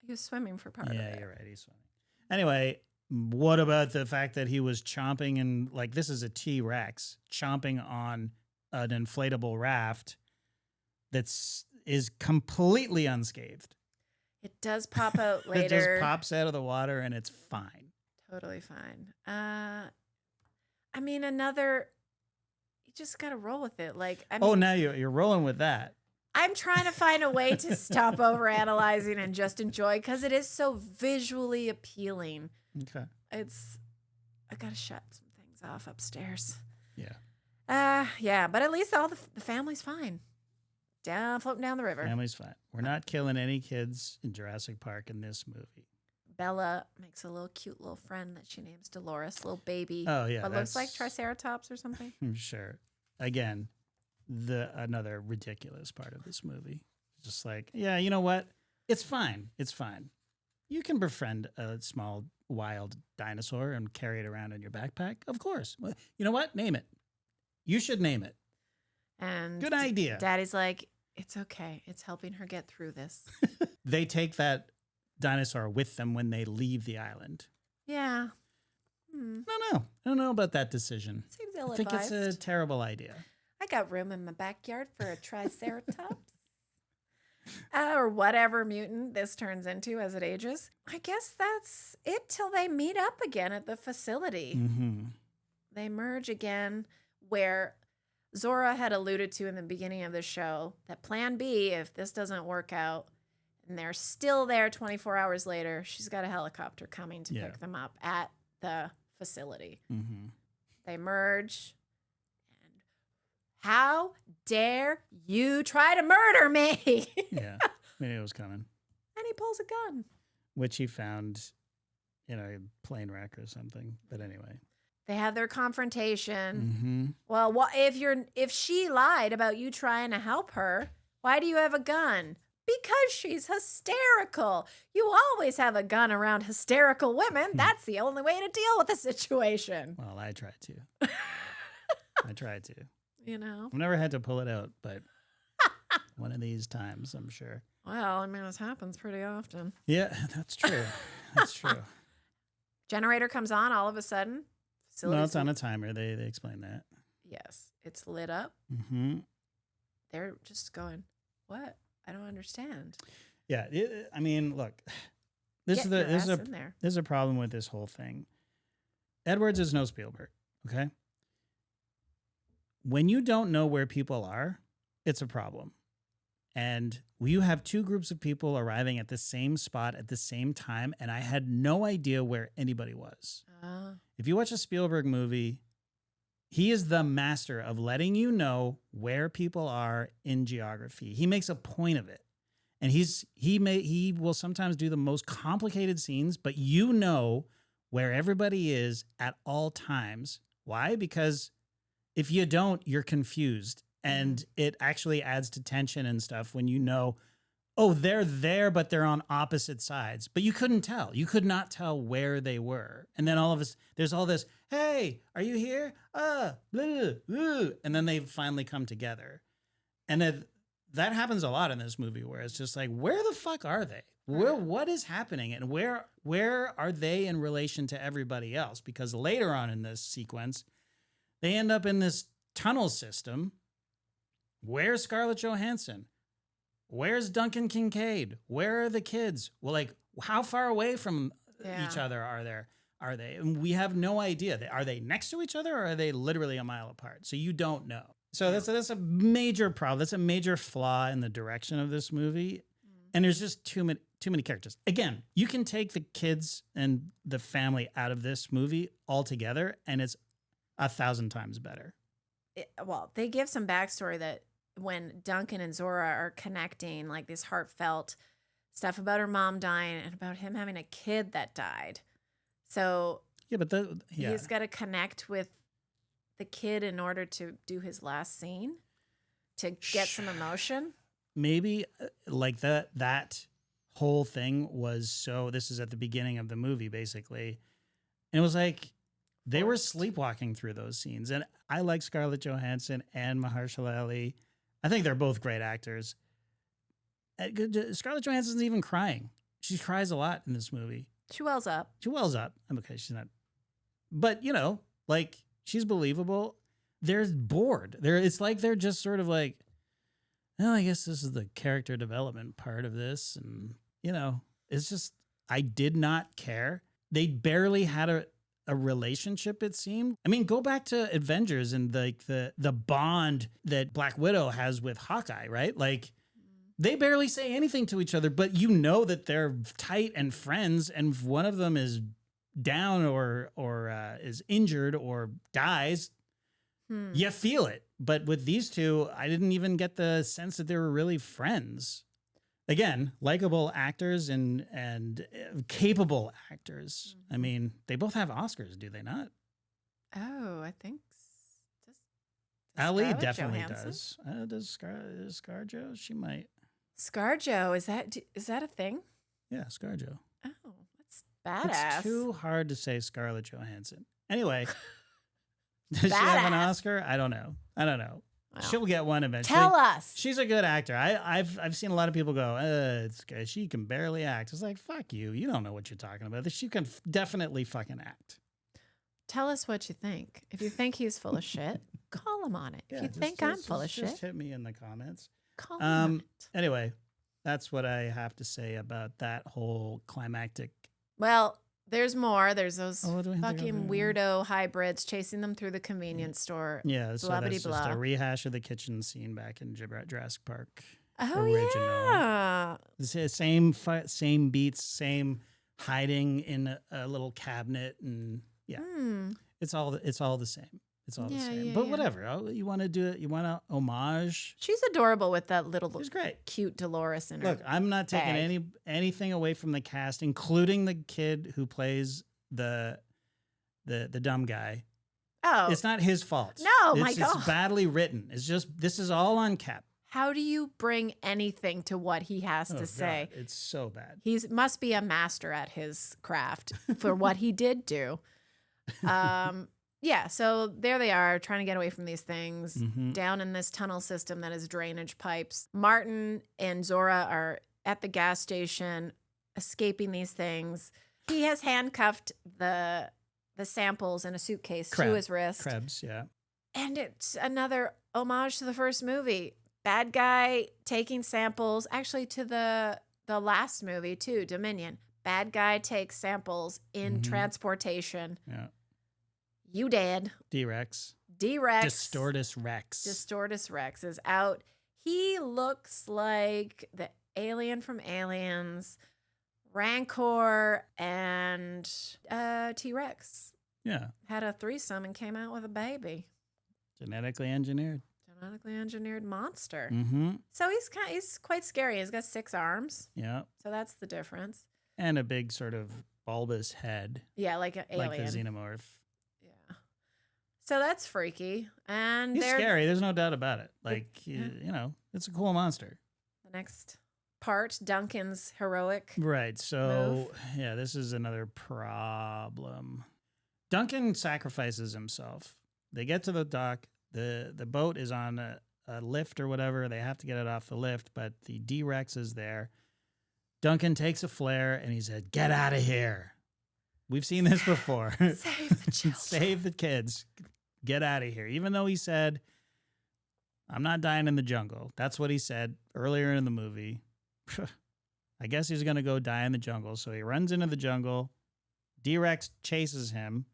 He was swimming for part of it. Yeah, you're right. He's swimming. Anyway, what about the fact that he was chomping and like this is a T-Rex chomping on an inflatable raft is completely unscathed. It does pop out later. It just pops out of the water and it's fine. Totally fine. I mean, you just got to roll with it. Like, now you're rolling with that. I'm trying to find a way to stop overanalyzing and just enjoy because it is so visually appealing. Okay. I got to shut some things off upstairs. Yeah. Yeah, but at least all the family's fine. Floating down the river. Family's fine. We're not killing any kids in Jurassic Park in this movie. Bella makes a little cute little friend that she names Dolores, little baby. Oh, yeah. What looks like Triceratops or something. Sure. Again, another ridiculous part of this movie. Just like, yeah, you know what? It's fine. It's fine. You can befriend a small wild dinosaur and carry it around in your backpack. Of course. Well, you know what? Name it. You should name it. And good idea. Daddy's like, it's okay. It's helping her get through this. They take that dinosaur with them when they leave the island. Yeah. I don't know about that decision. Seems ill-advised. I think it's a terrible idea. I got room in my backyard for a Triceratops. or whatever mutant this turns into as it ages. I guess that's it till they meet up again at the facility. Mm-hmm. They merge again, where Zora had alluded to in the beginning of the show that plan B, if this doesn't work out, and they're still there 24 hours later, she's got a helicopter coming to pick them up at the facility. Mm-hmm. They merge. And how dare you try to murder me? Yeah, I mean, it was coming. And he pulls a gun. Which he found in a plane wreck or something. But anyway. They have their confrontation. Mm-hmm. Well, if she lied about you trying to help her, why do you have a gun? Because she's hysterical. You always have a gun around hysterical women. That's the only way to deal with the situation. Well, I tried to. I tried to. You know? I've never had to pull it out, but one of these times, I'm sure. Well, I mean, this happens pretty often. Yeah, that's true. That's true. Generator comes on all of a sudden. No, it's on a timer. They explain that. Yes. It's lit up. Mm-hmm. They're just going, what? I don't understand. Yeah, I mean, look, this is a problem with this whole thing. Edwards is no Spielberg, okay? When you don't know where people are, it's a problem. And you have two groups of people arriving at the same spot at the same time, and I had no idea where anybody was. If you watch a Spielberg movie, he is the master of letting you know where people are in geography. He makes a point of it. And he will sometimes do the most complicated scenes, but you know where everybody is at all times. Why? Because if you don't, you're confused. And it actually adds to tension and stuff when you know, oh, they're there, but they're on opposite sides. But you couldn't tell. You could not tell where they were. And then all of us, there's all this, hey, are you here? Blah, blah. And then they finally come together. And that happens a lot in this movie where it's just like, where the fuck are they? What is happening? And where are they in relation to everybody else? Because later on in this sequence, they end up in this tunnel system. Where's Scarlett Johansson? Where's Duncan Kincaid? Where are the kids? Well, like, how far away from each other are they? And we have no idea. Are they next to each other or are they literally a mile apart? So you don't know. So that's a major problem. That's a major flaw in the direction of this movie. And there's just too many characters. Again, you can take the kids and the family out of this movie altogether, and it's 1,000 times better. Well, they give some backstory that when Duncan and Zora are connecting, like this heartfelt stuff about her mom dying and about him having a kid that died. So he's got to connect with the kid in order to do his last scene to get some emotion. Maybe like that whole thing was so, this is at the beginning of the movie, basically. And it was like, they were sleepwalking through those scenes. And I like Scarlett Johansson and Mahershala Ali. I think they're both great actors. Scarlett Johansson's even crying. She cries a lot in this movie. She wells up. Okay, she's not. But, you know, like, she's believable. They're bored. It's like they're just sort of like, well, I guess this is the character development part of this. And, you know, it's just, I did not care. They barely had a relationship, it seemed. I mean, go back to Avengers and like the bond that Black Widow has with Hawkeye, right? Like, they barely say anything to each other, but you know that they're tight and friends, and if one of them is down or is injured or dies, you feel it. But with these two, I didn't even get the sense that they were really friends. Again, likable actors and capable actors. Mm-hmm. I mean, they both have Oscars, do they not? Oh, I think Ali definitely does. Does ScarJo? She might. ScarJo, is that a thing? Yeah, ScarJo. Oh, that's badass. It's too hard to say Scarlett Johansson. Anyway, does she have an Oscar? I don't know. Well, she'll get one eventually. Tell us. She's a good actor. I've seen a lot of people go, she can barely act. It's like, fuck you. You don't know what you're talking about. She can definitely fucking act. Tell us what you think. If you think he's full of shit, call him on it. If you think I'm full of shit, just hit me in the comments. Call him on it. Anyway, That's what I have to say about that whole climactic. Well, there's more. There's those Oh, what do we have to go fucking through? weirdo hybrids chasing them through the convenience store. Yeah, so Blah, that's blah, just blah. a rehash of the kitchen scene back in Jurassic Park. Oh, Original. yeah. The same beats, same hiding in a little cabinet, and yeah, it's all the same. It's all the Yeah, same. yeah, But yeah. whatever. Oh, you want to do it? You want to homage? She's adorable with that little It's great. cute Dolores in her. Look, I'm not taking bag. anything away from the cast, including the kid who plays the dumb guy. Oh, It's not his fault. No, my It's God. badly written. It's just this is all on Cap. how do you bring anything to what he has Oh, to say? God, it's so bad. He must be a master at his craft for what he did do. Yeah, so there they are trying to get away from these things Mhm. down in this tunnel system that is drainage pipes. Martin and Zora are at the gas station escaping these things. He has handcuffed the samples in a suitcase to his wrist. Krebs, yeah. And it's another homage to the first movie. Bad guy taking samples, actually to the last movie too, Dominion. Bad guy takes samples in Mhm. transportation. Yeah. You dead. D-Rex. D-Rex. Distortus Rex. Distortus Rex is out. He looks like the alien from Aliens, Rancor, and T-Rex. Yeah. Had a threesome and came out with a baby. Genetically engineered. Genetically engineered monster. Mm-hmm. So he's quite scary. He's got 6 arms. Yeah. So that's the difference. And a big sort of bulbous head. Yeah, like an alien. Like the xenomorph. Yeah. So that's freaky. And He's they're scary. There's no doubt about it. Like, Yeah. you know, it's a cool monster. the next part, Duncan's heroic. Right. So, Move. yeah, this is another problem. Duncan sacrifices himself. They get to the dock. The boat is on a lift or whatever. They have to get it off the lift, but the D-Rex is there. Duncan takes a flare and he said, "Get out of here." We've seen this before. Save the children. Save the kids. Get out of here. Even though he said, "I'm not dying in the jungle." That's what he said earlier in the movie. I guess he's going to go die in the jungle. So he runs into the jungle. D-Rex chases him.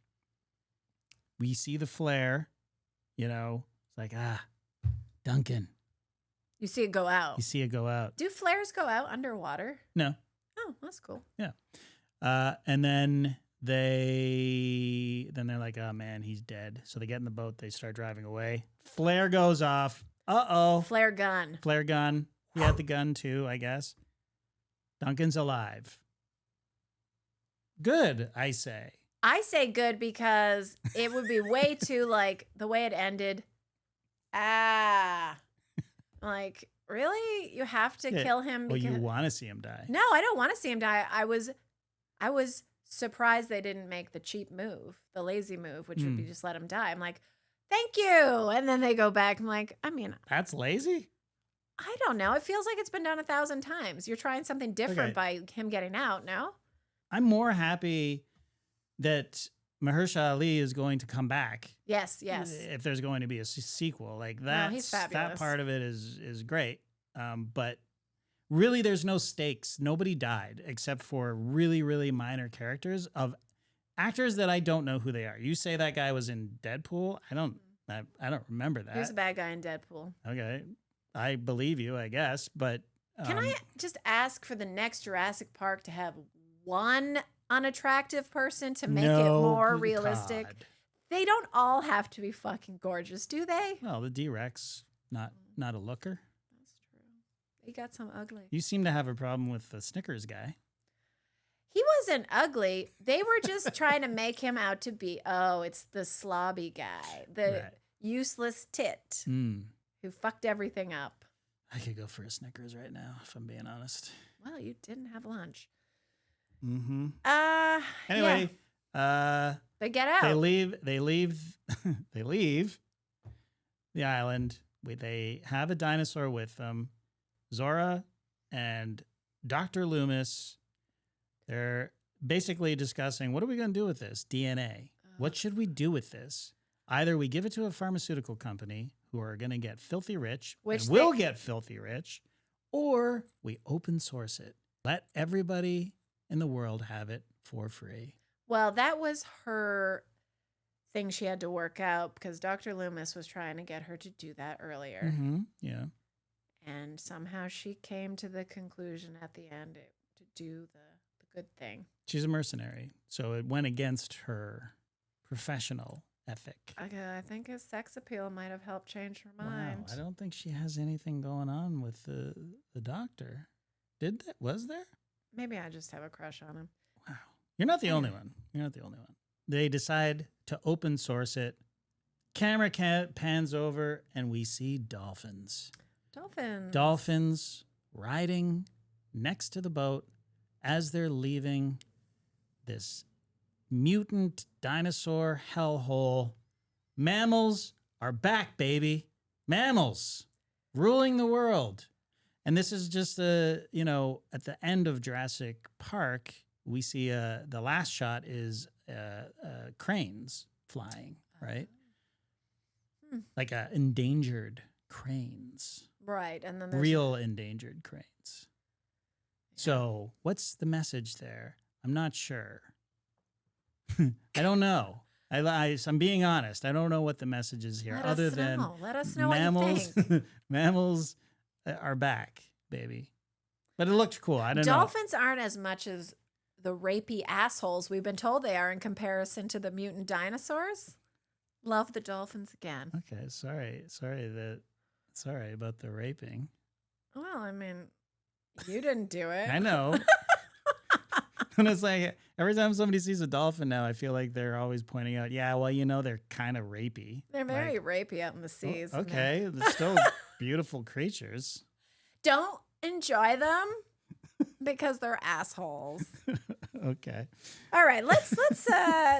We see the flare. You know, it's like, Duncan. You see it go out. You see it go out. Do flares go out underwater? No. Oh, that's cool. And then they're like, "Oh man, he's dead." So they get in the boat. They start driving away. Flare goes off. Uh-oh. Flare gun. Flare gun. He had the gun too, I guess. Duncan's alive. Good, I say. I say good because it would be way too like the way it ended. Like, really? You have to Yeah. kill him Well, because you want to see him die. No, I don't want to see him die. I was surprised they didn't make the cheap move, the lazy move, which would be just let him die. I'm like, "Thank you." And then they go back. I'm like, I mean, That's lazy? I don't know. It feels like it's been done 1,000 times. You're trying something different by him getting out, no? I'm more happy that Mahershala Ali is going to come back. Yes, yes. If there's going to be a sequel, like No, he's that fabulous. part of it is great. But really, there's no stakes. Nobody died except for really, really minor characters of actors that I don't know who they are. You say that guy was in Deadpool. I don't remember that. He was a bad guy in Deadpool. Okay, I believe you, I guess. But Can I just ask for the next Jurassic Park to have one unattractive person to make it no, more realistic? God. They don't all have to be fucking gorgeous, do they? Well, the D-Rex, not a looker. That's true. He got some ugly. You seem to have a problem with the Snickers guy. He wasn't ugly. They were just trying to make him out to be, it's the slobby guy, the Right. useless tit who fucked everything up. I could go for a Snickers right now, if I'm being honest. Well, you didn't have lunch. Mm-hmm. Anyway, Anyway, they get out. they leave. They leave the island. They have a dinosaur with them. Zora and Dr. Loomis. They're basically discussing, what are we going to do with this DNA? What should we do with this? Either we give it to a pharmaceutical company who are going to get filthy rich, Which and will they- get filthy rich, or we open source it. Let everybody in the world have it for free. Well, that was her thing she had to work out because Dr. Loomis was trying to get her to do that earlier. Mm-hmm. Yeah. And somehow she came to the conclusion at the end to do the good thing. She's a mercenary, so it went against her professional ethic. I think his sex appeal might have helped change her mind. Wow, I don't think she has anything going on with the doctor. Did that? Was there? Maybe I just have a crush on him. Wow. You're not the only one. You're not the only one. They decide to open source it. Camera pans over, and we see dolphins. Dolphins riding next to the boat as they're leaving this mutant dinosaur hellhole. Mammals are back, baby. Mammals ruling the world. And this is just at the end of Jurassic Park, we see the last shot is cranes flying, right? Like endangered cranes. Right. And then there's Real endangered cranes. Yeah. So what's the message there? I'm not sure. I don't know. I'm being honest. I don't know what the message is here. Let us know mammals, what you think. Mammals are back, baby. But it looked cool. I don't know. Dolphins aren't as much as the rapey assholes we've been told they are in comparison to the mutant dinosaurs. Love the dolphins again. Okay, sorry about the raping. Well, I mean, you didn't do it. I know. And it's like every time somebody sees a dolphin now, I feel like they're always pointing out, yeah, well, they're kind of rapey. They're very rapey out in the seas. Oh, okay, they're still beautiful creatures. Don't enjoy them because they're assholes. Okay. All right, let's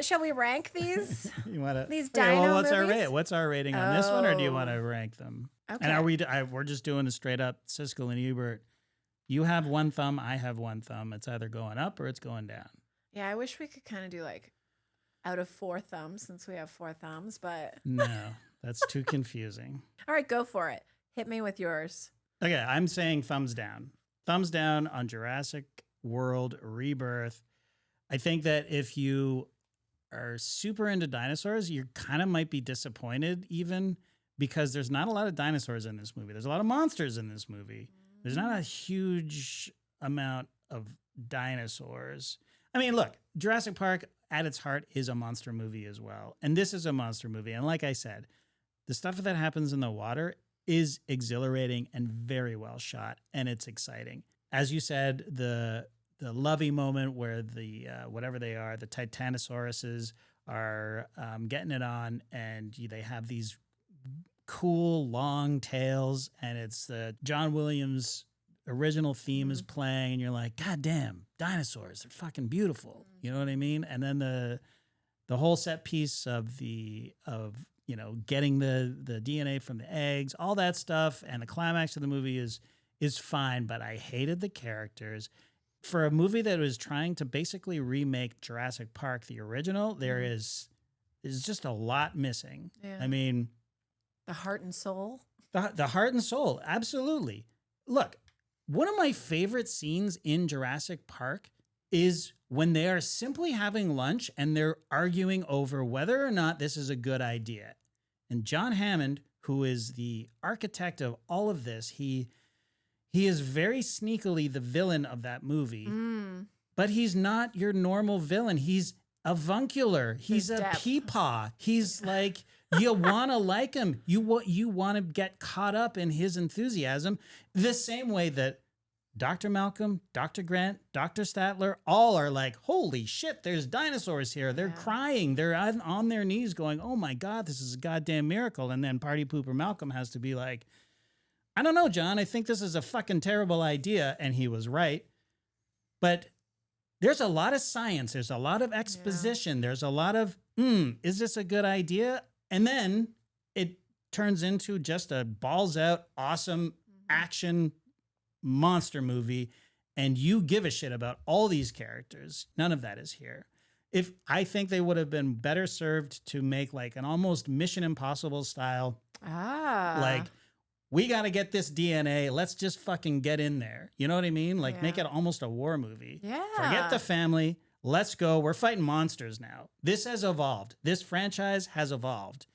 shall we rank these? These dino well, movies? What's our rating on this one, or do you want to rank them? Okay. And we're just doing a straight up Siskel and Ebert. You have one thumb, I have one thumb. It's either going up or it's going down. Yeah, I wish we could kind of do like out of 4 thumbs since we have 4 thumbs, but no, that's too confusing. All right, go for it. Hit me with yours. Okay, I'm saying thumbs down. Thumbs down on Jurassic World Rebirth. I think that if you are super into dinosaurs, you kind of might be disappointed even because there's not a lot of dinosaurs in this movie. There's a lot of monsters in this movie. There's not a huge amount of dinosaurs. I mean, look, Jurassic Park at its heart is a monster movie as well. And this is a monster movie. And like I said, the stuff that happens in the water is exhilarating and very well shot. And it's exciting. As you said, the lovey moment where the, whatever they are, the Titanosauruses are getting it on and they have these cool long tails, and it's the John Williams original theme is playing, and you're like, God damn, dinosaurs, they're fucking beautiful. You know what I mean? And then the whole set piece of getting the DNA from the eggs, all that stuff, and the climax of the movie is fine, but I hated the characters. For a movie that was trying to basically remake Jurassic Park, the original, there is just a lot missing. Yeah. I mean, the heart and soul. The heart and soul, absolutely. Look, one of my favorite scenes in Jurassic Park is when they are simply having lunch and they're arguing over whether or not this is a good idea. And John Hammond, who is the architect of all of this, he is very sneakily the villain of that movie. But he's not your normal villain. He's avuncular. He's a peepaw. He's like... You want to like him. You want to get caught up in his enthusiasm the same way that Dr. Malcolm, Dr. Grant, Dr. Statler, all are like, holy shit, there's dinosaurs here. They're crying. They're on their knees going, oh my God, this is a goddamn miracle. And then Party Pooper Malcolm has to be like, I don't know, John, I think this is a fucking terrible idea. And he was right. But there's a lot of science. There's a lot of exposition. There's a lot of, is this a good idea? And then it turns into just a balls out, awesome action monster movie. And you give a shit about all these characters. None of that is here. I think they would have been better served to make like an almost Mission Impossible style, like we got to get this DNA. Let's just fucking get in there. You know what I mean? Like make it almost a war movie. Yeah. Forget the family. Let's go. We're fighting monsters now. This has evolved. This franchise has evolved.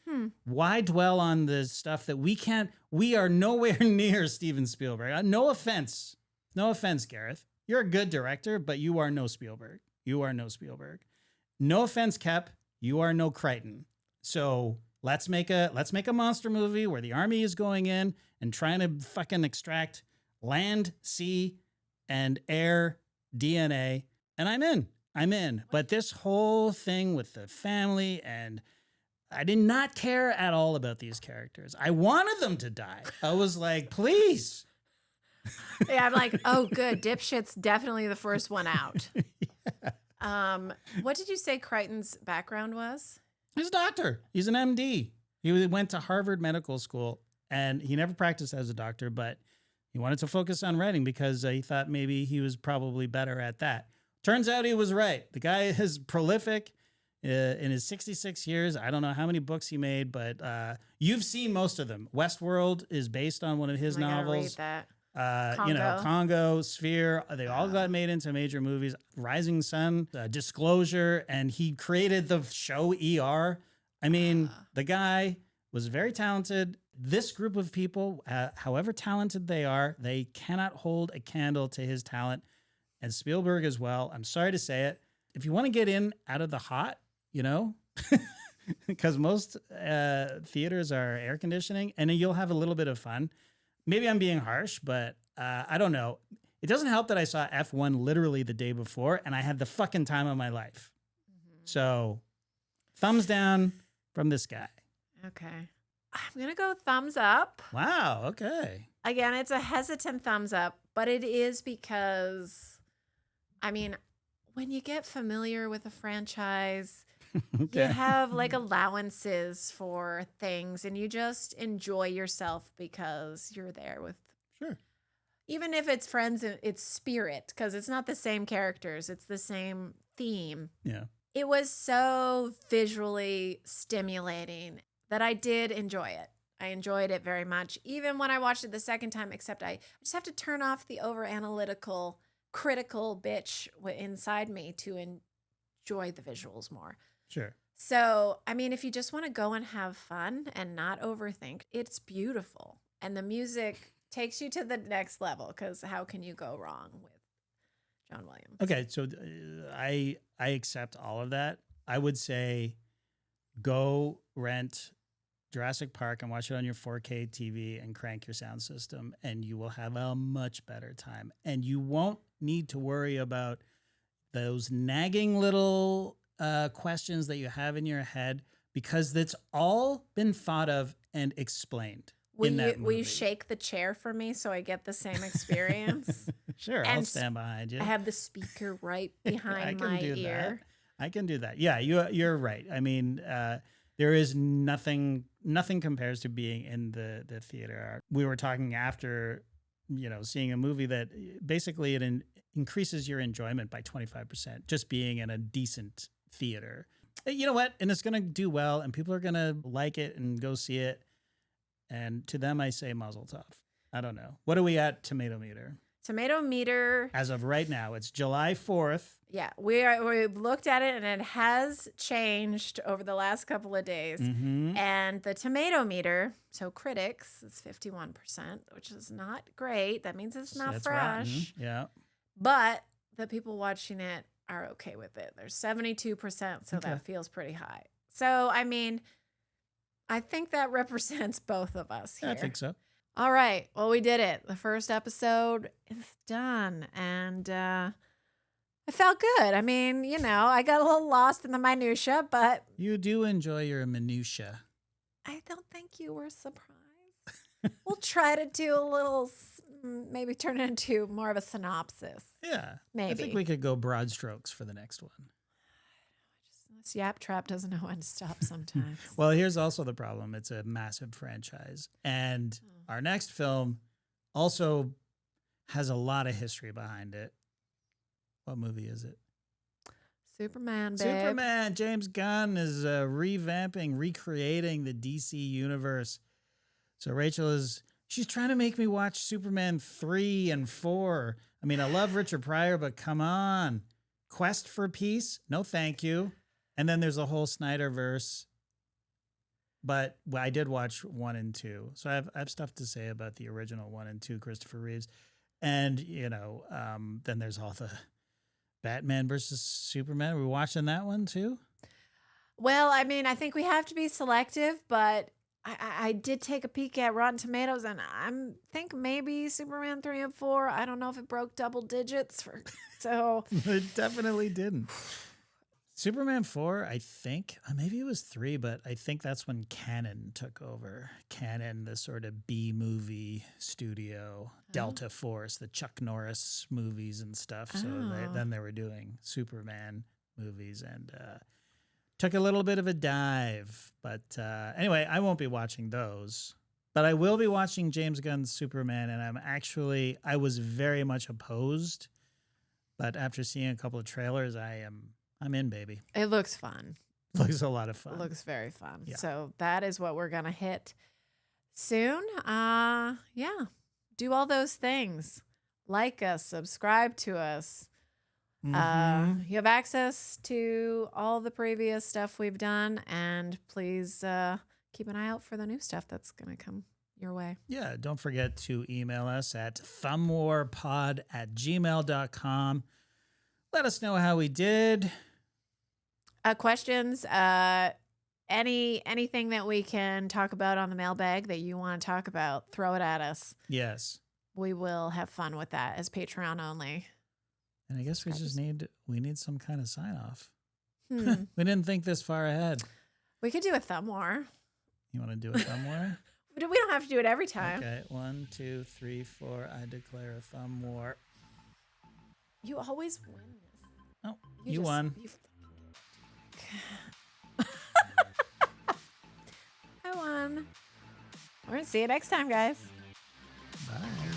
Why dwell on the stuff that we can't? We are nowhere near Steven Spielberg. No offense. No offense, Gareth. You're a good director, but you are no Spielberg. You are no Spielberg. No offense, Kep. You are no Crichton. So let's make a monster movie where the army is going in and trying to fucking extract land, sea, and air DNA. And I'm in. But this whole thing with the family, and I did not care at all about these characters. I wanted them to die. I was like, please. Yeah, I'm like, oh, good. Dipshit's definitely the first one out. What did you say Crichton's background was? He's a doctor. He's an MD. He went to Harvard Medical School, and he never practiced as a doctor, but he wanted to focus on writing because he thought maybe he was probably better at that. Turns out he was right. The guy is prolific in his 66 years. I don't know how many books he made, but you've seen most of them. Westworld is based on one of his novels. Read that. Congo, Sphere, they all got made into major movies. Rising Sun, Disclosure, and he created the show ER. I mean, the guy was very talented. This group of people, however talented they are, they cannot hold a candle to his talent. And Spielberg as well. I'm sorry to say it. If you want to get in out of the hot, because most theaters are air conditioning, and you'll have a little bit of fun. Maybe I'm being harsh, but I don't know. It doesn't help that I saw F1 literally the day before, and I had the fucking time of my life. So, thumbs down from this guy. Okay. I'm going to go thumbs up. Wow, okay. Again, it's a hesitant thumbs up, but it is because, when you get familiar with a franchise, Okay. you have like allowances for things and you just enjoy yourself because you're there with, Sure. even if it's friends, it's spirit, because it's not the same characters, it's the same theme. Yeah. It was so visually stimulating that I did enjoy it. I enjoyed it very much, even when I watched it the second time, except I just have to turn off the over-analytical, critical bitch inside me to enjoy the visuals more. Sure. So, if you just want to go and have fun and not overthink, it's beautiful. And the music takes you to the next level, because how can you go wrong with John Williams? Okay, so I accept all of that. I would say go rent Jurassic Park and watch it on your 4K TV and crank your sound system, and you will have a much better time. And you won't need to worry about those nagging little questions that you have in your head, because that's all been thought of and explained. Will you shake the chair for me so I get the same experience? Sure, I'll stand behind you. I have the speaker right behind my ear. I can do that. Yeah, you're right. There is nothing compares to being in the theater. We were talking after, seeing a movie that basically it increases your enjoyment by 25%, just being in a decent theater. You know what? And it's going to do well, and people are going to like it and go see it. And to them, I say mazel tov. I don't know. What are we at tomato meter? Tomato meter. As of right now, it's July 4th. Yeah, we looked at it, and it has changed over the last couple of days. Mm-hmm. And the tomato meter, so critics, is 51%, which is not great. That means it's not fresh. Rotten. Yeah. But the people watching it are okay with it. There's 72%, so that feels pretty high. So, I think that represents both of us here. I think so. All right. Well, we did it. The first episode is done. And I felt good. I got a little lost in the minutia, but You do enjoy your minutia. I don't think you were surprised. We'll try to do a little, maybe turn it into more of a synopsis. Yeah. Maybe. I think we could go broad strokes for the next one. This Yap Trap doesn't know when to stop sometimes. Well, here's also the problem. It's a massive franchise. And our next film also has a lot of history behind it. What movie is it? Superman, babe. Superman. James Gunn is recreating the DC universe. So Rachel is She's trying to make me watch Superman 3 and 4. I mean, I love Richard Pryor, but come on. Quest for Peace? No, thank you. And then there's a whole Snyderverse. But I did watch 1 and 2. So I have stuff to say about the original 1 and 2, Christopher Reeves. And, then there's all the Batman versus Superman. Are we watching that one too? Well, I mean, I think we have to be selective, but I did take a peek at Rotten Tomatoes, and I think maybe Superman 3 and 4. I don't know if it broke double digits. So It definitely didn't. Superman 4, I think, maybe it was 3, but I think that's when Canon took over. Canon, the sort of B-movie studio, Delta Force, the Chuck Norris movies and stuff. So then they were doing Superman movies and took a little bit of a dive. But anyway, I won't be watching those. But I will be watching James Gunn's Superman, and I was very much opposed. But after seeing a couple of trailers, I'm in, baby. it looks fun. Looks a lot of fun. It looks very fun. Yeah. So that is what we're going to hit soon. Yeah. Do all those things. Like us, subscribe to us. Mhm. You have access to all the previous stuff we've done, and please keep an eye out for the new stuff that's going to come your way. Yeah, don't forget to email us at thumbwarpod@gmail.com. Let us know how we did. Questions, anything that we can talk about on the mailbag that you want to talk about, throw it at us. Yes. We will have fun with that as Patreon only. And I guess we just need some kind of sign off. Hmm. We didn't think this far ahead. We could do a thumb war. You want to do it somewhere? We don't have to do it every time. Okay, 1, 2, 3, 4. I declare a thumb war. You always win this. Oh, you won. I won. We're going to see you next time, guys. Bye.